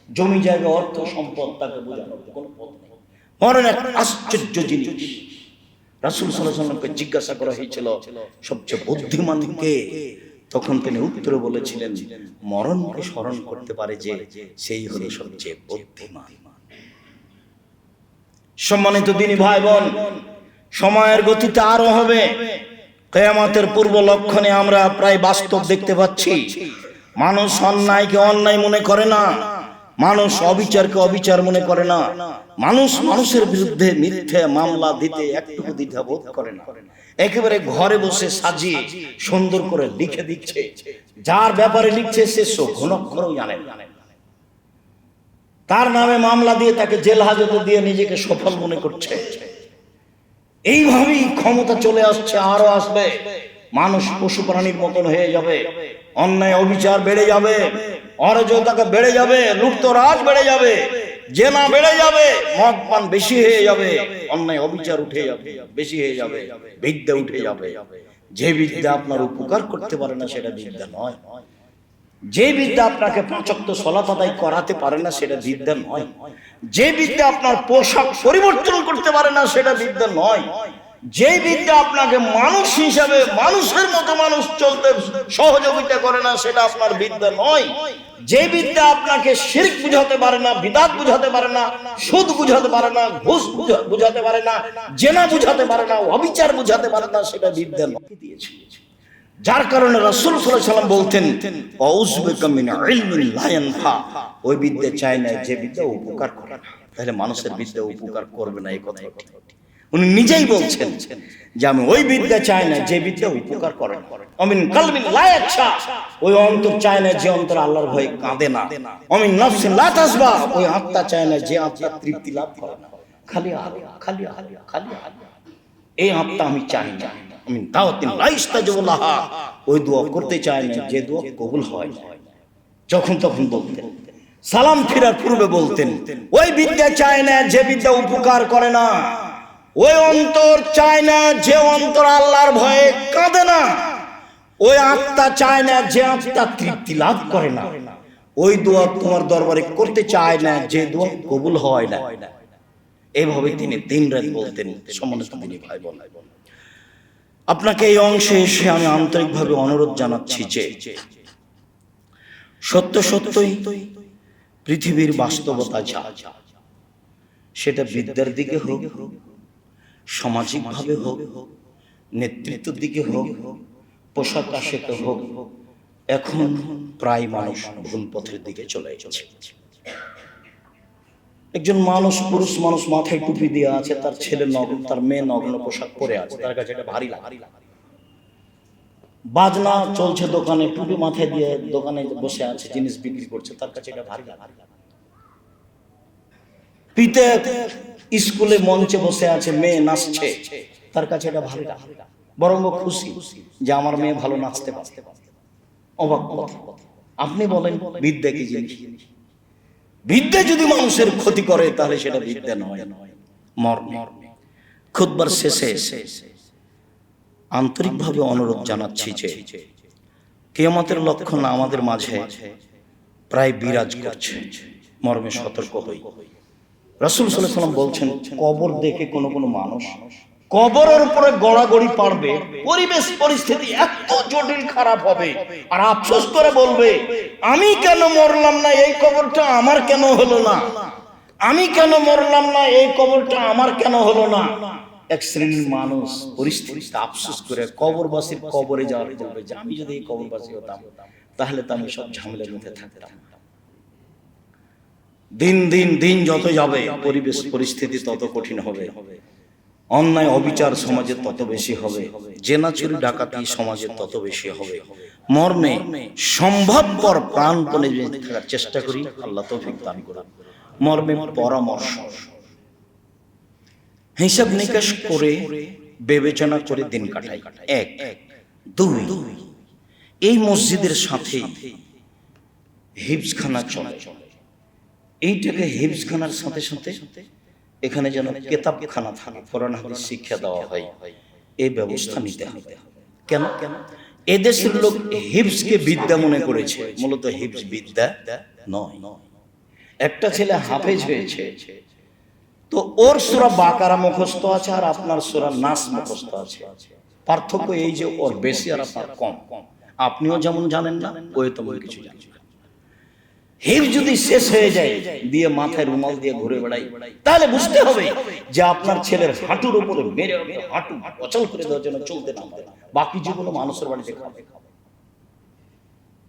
জমি জায়গা অর্থ সম্পদ তাকে বোঝানোর কোনো পথ নেই। মরণ এক আশ্চর্য জিনিস। রাসূল সাল্লাল্লাহু আলাইহি ওয়াসাল্লামকে জিজ্ঞাসা করা হয়েছিল সবচেয়ে বুদ্ধিমান কে? তখন তিনি উত্তরে বলেছিলেন, মরণকে স্মরণ করতে পারে যে, সেই হলো সবচেয়ে বুদ্ধিমান। সম্মানিত দিনী ভাই বোন, সময়ের গতিতে আরো হবে। কিয়ামতের পূর্ব লক্ষণে আমরা প্রায় বাস্তব দেখতে পাচ্ছি। মানুষ অন্যায়কে অন্যায় মনে করে না, মানুষ অবিচারকে অবিচার মনে করে না, মানুষ মানুষের বিরুদ্ধে মিথ্যে মামলা দিতে একটুকু দ্বিধা বোধ করে না। একেবারে ঘরে বসে সাজিয়ে সুন্দর করে লিখে দিচ্ছে, যার ব্যাপারে লিখছে সে ঘনক্ষরও জানে না। তার নামে মামলা দিয়ে তাকে জেল হাজতে দিয়ে নিজেকে সফল মনে করছে। এইভাবেই ক্ষমতা চলে আসছে, আরো আসবে। মানুষ পশু প্রাণীর মতন হয়ে যাবে, অন্যায় অবিচার বেড়ে যাবে, অরাজকতা বেড়ে যাবে, লুটতরাজ বেড়ে যাবে, জেনা বেড়ে যাবে, মদ পান বেশি হয়ে যাবে, অন্যায় অবিচার উঠে যাবে, বেশি হয়ে যাবে, বিদ্যা উঠে যাবে। যে বিদ্যা আপনার উপকার করতে পারে না সেটা বিদ্যা নয়। যে বিদ্যা আপনাকে 5 ওয়াক্ত সালাত আদায় করাতে পারে না সেটা বিদ্যা নয়। যে বিদ্যা আপনার পোশাক পরিবর্তন করতে পারে না সেটা বিদ্যা নয়। যে বিদ্যা আপনাকে মানুষ হিসাবে মানুষের মতো মানুষ চলতে সহযোগিতা করে না সেটা আপনার বিদ্যা নয়। যে বিদ্যা আপনাকে শিরক বুঝাতে পারে না, বিদআত বুঝাতে পারে না, সুদ বুঝাতে পারে না, ঘুষ বুঝাতে পারে না, জেনা বুঝাতে পারে না, অবিচার বুঝাতে পারে না সেটা বিদ্যা নয়। যার কারণে রাসূল সাল্লাল্লাহু আলাইহি ওয়াসাল্লাম বলতেন, আউযুবিকা মিন ইলমিন লা ইয়ানফা। ওই বিদ্যা চাই না যে বিদ্যা উপকার করে না। তাহলে মানুষের বিদ্যা উপকার করবে না, এই কথা ঠিক। উনি নিজেই বলছেন যে আমি ওই বিদ্যা চাই না যে বিদ্যা উপকার করে না। আমিন কলবিন লা ইয়াখশা, ওই অন্তর চায় না যে অন্তর আল্লাহর ভয়ে কাঁদে না। আমিন নাফসিন লা তাসবা, ওই আত্মা চায় না যে আত্মা তৃপ্তি লাভ করে না। খালি আলিয়া খালি আলিয়া খালি আলিয়া, এই আত্মা আমি চাই না। আমিন দাওয়াতিন লা ইস্তাজাবু লাহা, ওই দোয়া করতে চায় না যে দোয়া কবুল হয় না। যখন তখন বলতেন, সালাম ফিরার পূর্বে বলতেন, ওই বিদ্যা চায় না যে বিদ্যা উপকার করে না। ওই অন্তর চায় না যে অন্তর আল্লাহর ভয়ে কাঁদে না। ওই আত্মা চায় না যে আত্মা তৃপ্তি লাভ করে না। ওই দোয়া তোমার দরবারে করতে চায় না যে দোয়া কবুল হয় না। এইভাবে তিনি দিন রাত বলতেন। সম্মানিত দিনী ভাই বোন, আপনাকে এই অংশে এসে আমি আন্তরিকভাবে অনুরোধ জানাচ্ছি যে সত্য সত্যই পৃথিবীর বাস্তবতা যা, সেটা বিদ্যার দিকে হোক, সামাজিকভাবে হোক, নেতৃত্বের দিকে হোক, পোশাক আশাকে হোক, এখন প্রায় মানুষ ভুল পথের দিকে চলে যাচ্ছে। একজন মানুষ, পুরুষ মানুষ মাথায় টুপি দিয়ে আছে, তার ছেলে নগ্ন, তার মেয়ে নগ্ন পোশাক পরে আছে, তার কাছে এটা ভারী লাগে। বাজনা চলছে দোকানে, টুপি মাথায় দিয়ে দোকানে বসে আছে, জিনিস বিক্রি করছে, তার কাছে এটা ভারী লাগে। পিতে স্কুলে মঞ্চে বসে আছে, মেয়ে নাচছে, তার কাছে এটা ভারী লাগে, বরং খুশি যে আমার মেয়ে ভালো নাচতে পারে। অবাক কথা। আপনি বলেন বিদ্যা কি জিনিস? বিদ্যা যদি মানুষের ক্ষতি করে তাহলে সেটা বিদ্যা নয়। খুতবার শেষে আন্তরিকভাবে অনুরোধ জানাচ্ছি যে কিয়ামতের লক্ষণ আমাদের মাঝে প্রায় বিরাজ করছে। মর্মে সতর্ক হই। রাসূল সাল্লাল্লাহু আলাইহি ওয়াসাল্লাম বলছেন, কবর দেখে কোন কোন মানুষ কবরের উপরে গড়াগড়ি পারবে, পরিবেশ পরিস্থিতি এত জটিল খারাপ হবে, আর আফসোস করে বলবে, আমি কেন মরলাম না, এই কবরটা আমার কেন হলো না, আমি কেন মরলাম না, এই কবরটা আমার কেন হলো না। এক শ্রেণীর মানুষ পরিস্থিতিতে আফসোস করে কবরবাসীর কবরে যাওয়ার বলবে যে আমি যদি এই কবরবাসী হতাম তাহলে তো আমি সব ঝামেলার মধ্যে থাকতাম। দিন দিন দিন যত যাবে পরিবেশ পরিস্থিতি তত কঠিন হবে, অন্যায় অবিচার সমাজে তত বেশি হবে, জেনা চুরি ডাকাতি সমাজে তত বেশি হবে। মর্মে সম্ভবপর প্রাণপণে থাকার চেষ্টা করি, আল্লাহ তৌফিক দান করুন। মর্মে পরামর্শ, হিসাব নিকাশ করে বিবেচনা করে দিন কাটাই। 1, 2, এই মসজিদের সাথে হিফজখানা চলে, এইটাকে হিফজখানার সাথে সাথে এখানে যেন কিতাবখানা থাকে, কোরআন হাদিস শিক্ষা দেওয়া হয়, এই ব্যবস্থা নিতে হবে। কেন? এদেশের লোক হিফজকে বিদ্যা মনে করেছে, মূলত হিফজ বিদ্যা নয়। একটা ছেলে হাফেজ হয়েছে, তো ওর সূরা বাকারা মুখস্থ আছে আর আপনার সূরা নাস মুখস্থ আছে। পার্থক্য এই যে ওর বেশি আর আপনার কম। আপনিও যেমন জানেন না, ওই তেমন কিছু জানেন না। হিফজ যদি শেষ হয়ে যায়, দিয়ে মাথায় রুমাল দিয়ে ঘুরে বেড়াই, তাহলে বুঝতে হবে যে আপনার ছেলের হাঁটুর উপরে মেরে হাঁটু অচল করে দেওয়ার জন্য চলতে নামতে, বাকি যেগুলো মানুষের বাড়িতে খাবে,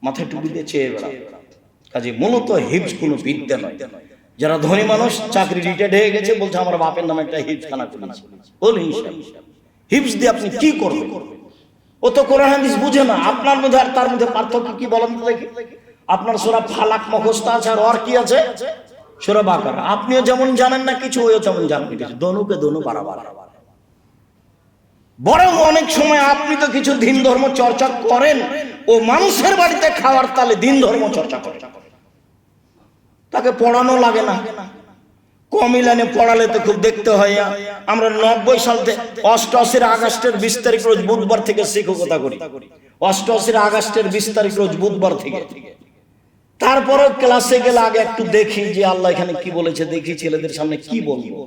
মাথায় টুপি দিয়ে চেয়ে বেড়াবে। কাজে মূলত হিফজ কোনো বিদ্যা নয়। যারা ধনী মানুষ, চাকরি রিটায়ার্ড হয়ে গেছে, বলছে আমার বাপের নামে একটা হিফজখানা খুলেছি, বল হিফজ দিয়ে আপনি কি করবেন? ও তো কোরআন হাদিস বুঝে না। আপনার মধ্যে আর তার মধ্যে পার্থক্য কি বলেন তো দেখি? আপনার সূরা ফালাক মুখস্থ আছে আর ওর কি আছে? সূরা বাকারা। আপনিও যেমন জানেন না কিছু, ওইও তেমন জানেন কিছু, দোনোকে দোনো বাড়াবার। বরং অনেক সময় আপনি তো কিছু দিন ধর্ম চর্চা করেন, ও মানুষের বাড়িতে খাওয়ার তালে দিন ধর্ম চর্চা করে, তাকে পড়ানো লাগে না। কমিলানে পড়ালে তো খুব দেখতে হয়। আমরা 90 সাল থেকে 88 আগস্টের 20 তারিখ রোজ বুধবার থেকে শিক্ষকতা করি। 88 আগস্টের 20 তারিখ রোজ বুধবার থেকে। তারপরে ক্লাসে গেলে আগে একটু দেখি যে আল্লাহ এখানে কি বলেছে, দেখি ছেলেদের সামনে কি বলবো,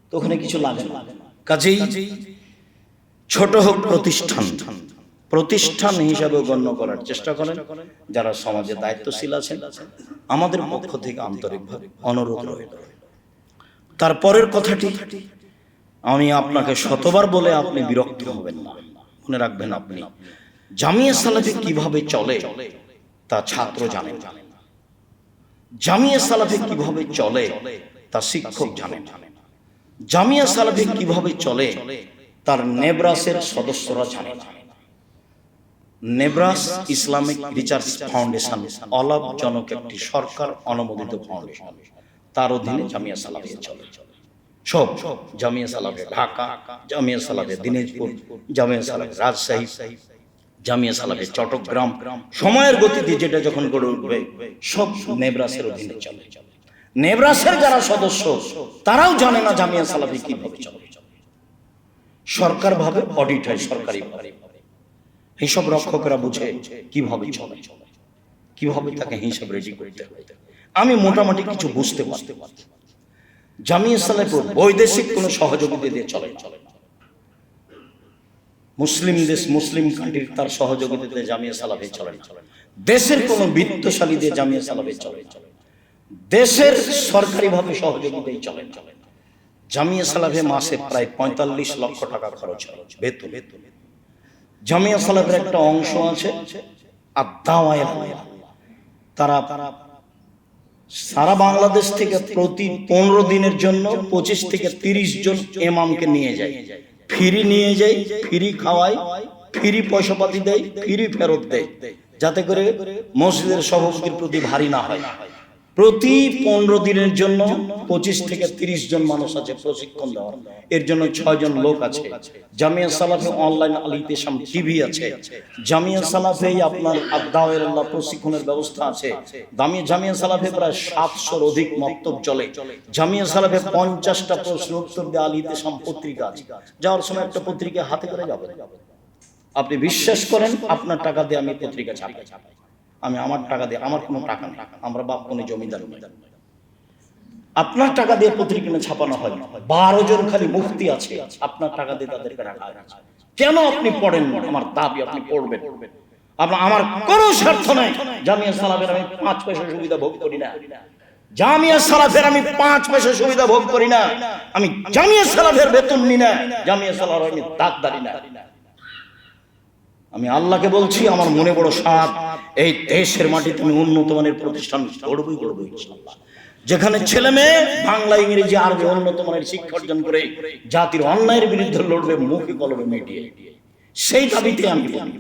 তো ওখানে কিছু লাগে না। কাজেই ছোট হোক প্রতিষ্ঠান, প্রতিষ্ঠান হিসাবে গণ্য করার চেষ্টা করেন যারা সমাজে দায়িত্বশীল আছেন। আমাদের পক্ষ থেকে আন্তরিকভাবে অনুরোধ রইল। তারপরের কথাটি আমি আপনাকে শতবার বলে আপনি বিরক্ত হবেন না। মনে রাখবেন, আপনি জামিয়া সালাফি কিভাবে চলে তা ছাত্র জানেন, জামিয়া সালাফি কিভাবে চলে তা শিক্ষক জানেন, জামিয়া সালাফি কিভাবে চলে তার নেব্রাসের সদস্যরা জানেন। নেব্রাস ইসলামিক রিসার্চ ফাউন্ডেশন অলাভজনক একটি সরকার অনুমোদিত ফাউন্ডেশন, তার অধীনে জামিয়া সালাফিয়া চলে। সব জামিয়া সালাফিয়া ঢাকা, জামিয়া সালাফিয়া দিনাজপুর, জামিয়া সালাফিয়া রাজশাহী, জামিয়া সালাফিয়া চট্টগ্রাম, সময়ের গতিতে যেটা যখন গড়ে উঠবে সব নেব্রাসের অধীনে চলে। নেব্রাসের যারা সদস্য তারাও জানে না জামিয়া সালাফি কিভাবে চলে। সরকার ভাবে অডিট হয়, সরকারি ভাবে হিসাব রক্ষকরা বুঝে কিভাবে চলে, কিভাবে তাকে হিসাব রেডি করতে হয়। আমি মোটামুটি কিছু বুঝতে পারতে পারি। জামিয়া সালাফি বৈদেশিক কোনো সহযোগিতা দিয়ে চলে না। মুসলিম দেশ, মুসলিম কান্ট্রির তার সহযোগিতাতে জামিয়া সালাফি চলে না। দেশের কোনো বিত্তশালী দিয়ে জামিয়া সালাফি চলে না। দেশের সরকারিভাবে সহযোগিতাই চলে না। জামিয়া সালাফি মাসে প্রায় 45 লক্ষ টাকা খরচ হয় বেতন। জামিয়া সালাফির একটা অংশ আছে আদ-দাওয়া, তারা সারা বাংলাদেশ থেকে প্রতি 15 দিনের জন্য 25 থেকে 30 জন ইমামকে নিয়ে যায়, ফ্রি নিয়ে যায়, ফ্রি খাওয়ায়, ফ্রি পয়সা পাতি দেয়, ফ্রি ফেরত দেয়, যাতে করে মসজিদের সভাপতির প্রতি ভারী না হয়। প্রতি 15 দিনের জন্য 25 থেকে 30 জন মানুষ আছে প্রশিক্ষণ দেওয়ার, এর জন্য 6 জন লোক আছে। জামিয়া সালাফি অনলাইন আল ইতিসাম টিভি আছে, জামিয়া সালাফি আপনার আদ-দাওয়া প্রশিক্ষণের ব্যবস্থা আছে। জামিয়া সালাফি প্রায় 700-র অধিক মক্তব চলে। জামিয়া সালাফি 50টা প্রশ্ন উত্তর দিয়ে আল ইতিসাম পত্রিকা আছে। যাওয়ার সময় একটা পত্রিকা হাতে করে যাবেন। আপনি বিশ্বাস করেন, আপনার টাকা দিয়ে আমি পত্রিকা ছাপাই, আমি আমার টাকা দিয়ে, আমার কোনো টাকা নেই, আমরা বাপ কোনো জমিদার নই, আপনার টাকা দিয়ে পত্রিকা ছাপানো হয়। 12 জন খালি মুফতি আছে, আপনার টাকা দিয়ে তাদেরকে রাখা আছে। কেন আপনি পড়েন না? আমার দাবি আপনি পড়বেন। আমার কোনো স্বার্থ নাই জামিয়া সালাফের আমি 5 পয়সা সুবিধা ভোগ করি না। জামিয়া সালাফের আমি 5 পয়সা সুবিধা ভোগ করি না। আমি জামিয়া সালাফের বেতন নি না, জামিয়া সালাফের আমি দাগদারি না। আমি আল্লাহকে বলছি, আমার মনে বড় সাধ, এই দেশের মাটিতে আমি উন্নত মানের প্রতিষ্ঠান গড়বই ইনশাআল্লাহ, যেখানে ছেলে মেয়ে বাংলা, ইংরেজি, আরবি উন্নত মানের শিক্ষা অর্জন করে জাতির অন্যায়ের বিরুদ্ধে লড়বে মুখে কলমে মিডিয়ে। সেই দাবিতে আমি বলি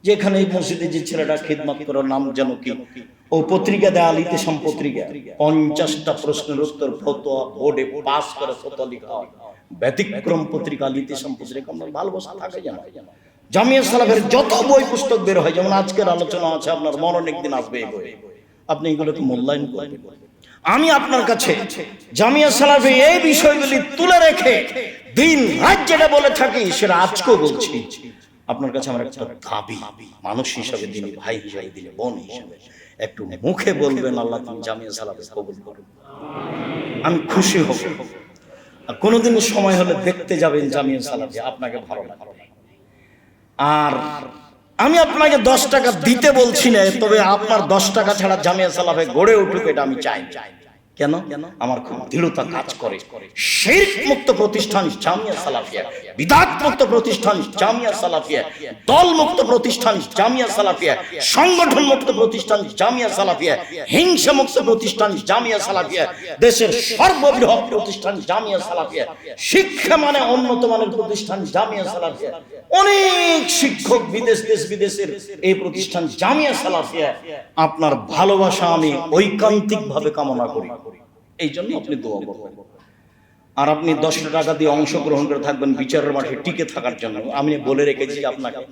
যে এখানে এই মসজিদে যে ছেলেটা খিদমত করার নাম যেন কি, ও পত্রিকা দেয় আল ইতিসাম পত্রিকা, 50টা প্রশ্নের উত্তর ফতোয়া বোর্ডে পাস করে ফতোয়া লেখা হয়। ব্যতিক্রম পত্রিকা আল ইতিসাম পত্রিকা আমার ভালোবাসা থাকে জানা। জামিয়া সালাফের যত বই পুস্তক বের হয়, যেমন আজকের আলোচনা আছে, আপনার মরণ একদিন আসবে এই বই, আপনি এগুলোকে মূল্যায়ন করবেন। আমি আপনার কাছে জামিয়া সালাফি এই বিষয়গুলি তুলে রেখে দিন রাত যেটা বলে থাকি সেটা আজকেও বলছি। আপনার কাছে আমার একটা দাবি, মানুষ হিসাবে, দিনী ভাই হিসাবে, দিনী বোন হিসাবে, একটু মুখে বলবেন আল্লাহ তুমি জামিয়া সালাফি কবুল করো, আমি খুশি হব। আর কোনোদিন সময় হলে দেখতে যাবেন জামিয়া সালাফি, আপনাকে ভালো লাগবে। আর আমি আপনাকে 10 টাকা দিতে বলছি না, তবে আপনার 10 টাকা ছাড়া জামিয়া সালাফি গড়ে উঠুক এটা আমি চাই। কেন? আমার খুব দৃঢ়তা কাজ করে। শিরক মুক্ত প্রতিষ্ঠান জামিয়া সালাফিয়া, বিদআত মুক্ত প্রতিষ্ঠান জামিয়া সালাফিয়া, দল মুক্ত প্রতিষ্ঠান জামিয়া সালাফিয়া, সংগঠন মুক্ত প্রতিষ্ঠান জামিয়া সালাফিয়া, হিংসা মুক্ত প্রতিষ্ঠান জামিয়া সালাফিয়া, দেশের সর্ববৃহৎ প্রতিষ্ঠান জামিয়া সালাফিয়া, শিক্ষা মানে উন্নত মানের প্রতিষ্ঠান জামিয়া সালাফিয়া, অনেক শিক্ষক দেশ বিদেশের এই প্রতিষ্ঠান জামিয়া সালাফিয়া। আপনার ভালোবাসা আমি ঐকান্তিক ভাবে কামনা করি, এই জন্য আপনি দোয়া করবেন। আর আপনি 10 টাকা দিয়ে অংশগ্রহণ করে থাকবেন বিচারের মাঠে টিকে থাকার জন্য, আমি বলে রেখেছি আপনাকে,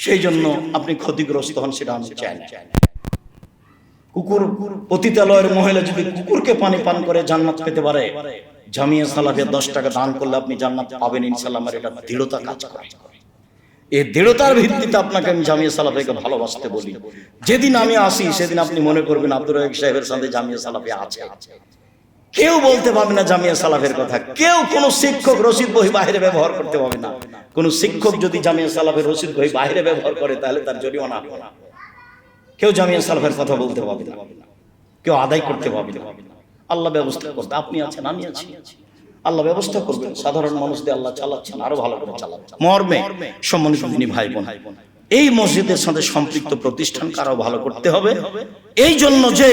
সেই জন্য আপনি ক্ষতিগ্রস্ত হন, সেটা আমি চাই না। কুকুর, পতিতালয়ের মহিলা যদি কুকুরকে পানি পান করে জান্নাত পেতে পারে, জামিয়া সালাফিয়া 10 টাকা দান করলে আপনি জান্নাত পাবেন ইনশাআল্লাহ। আমার এটা দৃঢ়তা কাজ করে। এই দৃঢ়তার ভিত্তিতে আপনাকে আমি জামিয়া সালাফিকে ভালোবাসতে বলি। যেদিন আমি আসি সেদিন আপনি মনে করবেন আব্দুর রাজ্জাক সাহেবের সাথে জামিয়া সালাফি আছে। কেউ বলতে পারবে না জামিয়া সালাফের কথা, কেউ কোনো শিক্ষক রশিদ বই বাইরে ব্যবহার করতে পারবে না। কোন শিক্ষক যদি জামিয়া সালাফের রশিদ বই বাইরে ব্যবহার করে তাহলে তার জরিমানা হবে না। কেউ জামিয়া সালাফের কথা বলতে পারবে না, কেউ আদায় করতে পারবে না। আল্লাহ ব্যবস্থা করবে, আপনি আছেন, আমি আছি, আল্লাহ ব্যবস্থা করবেন। সাধারণ মানুষদের আল্লাহ চালাচ্ছেন, আরো ভালো করে চালাচ্ছেন। মর্মে সম্মানিত দিনী ভাই বোন, এই মসজিদের সাথে সম্পৃক্ত প্রতিষ্ঠানকে আরো ভালো করতে হবে, এই জন্য যে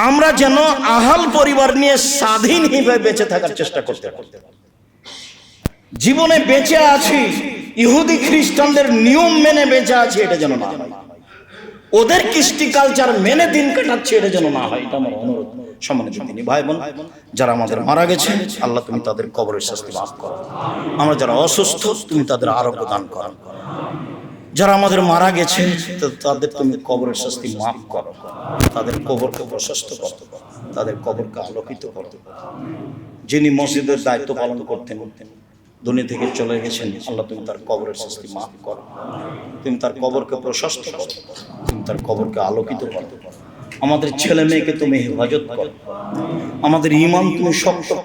আমরা যেন আহাল পরিবার নিয়ে স্বাধীনভাবে বেঁচে থাকার চেষ্টা করতে পারি। জীবনে বেঁচে আছি ইহুদি খ্রিস্টানদের নিয়ম মেনে বেঁচে আছি, এটা যেন না হয়। ওদের কৃষ্টি কালচার মেনে দিন কাটাচ্ছে, এটা যেন না হয়। এটা আমার অনুরোধ। সম্মানিত দিনী ভাই বোন, যারা আমাদের মারা গেছে আল্লাহ তুমি তাদের কবরের শাস্তি মাফ করো। আমরা যারা অসুস্থ তুমি তাদের আরোগ্য দান করো। যারা আমাদের মারা গেছে তাদের তুমি কবরের শাস্তি মাফ করো, তাদের কবরকে প্রশস্ত করো, তাদের কবরকে আলোকিত করো। যিনি মসজিদের দায়িত্ব পালন করতেন দুনিয়া থেকে চলে গেছেন, আল্লাহ তুমি তার কবরের শাস্তি মাফ করো, তুমি তার কবরকে প্রশস্ত করো, তুমি তার কবরকে আলোকিত করো। আমাদের ছেলে মেয়েকে তুমি হেফাজত করো, আমাদের ঈমান তুমি শক্ত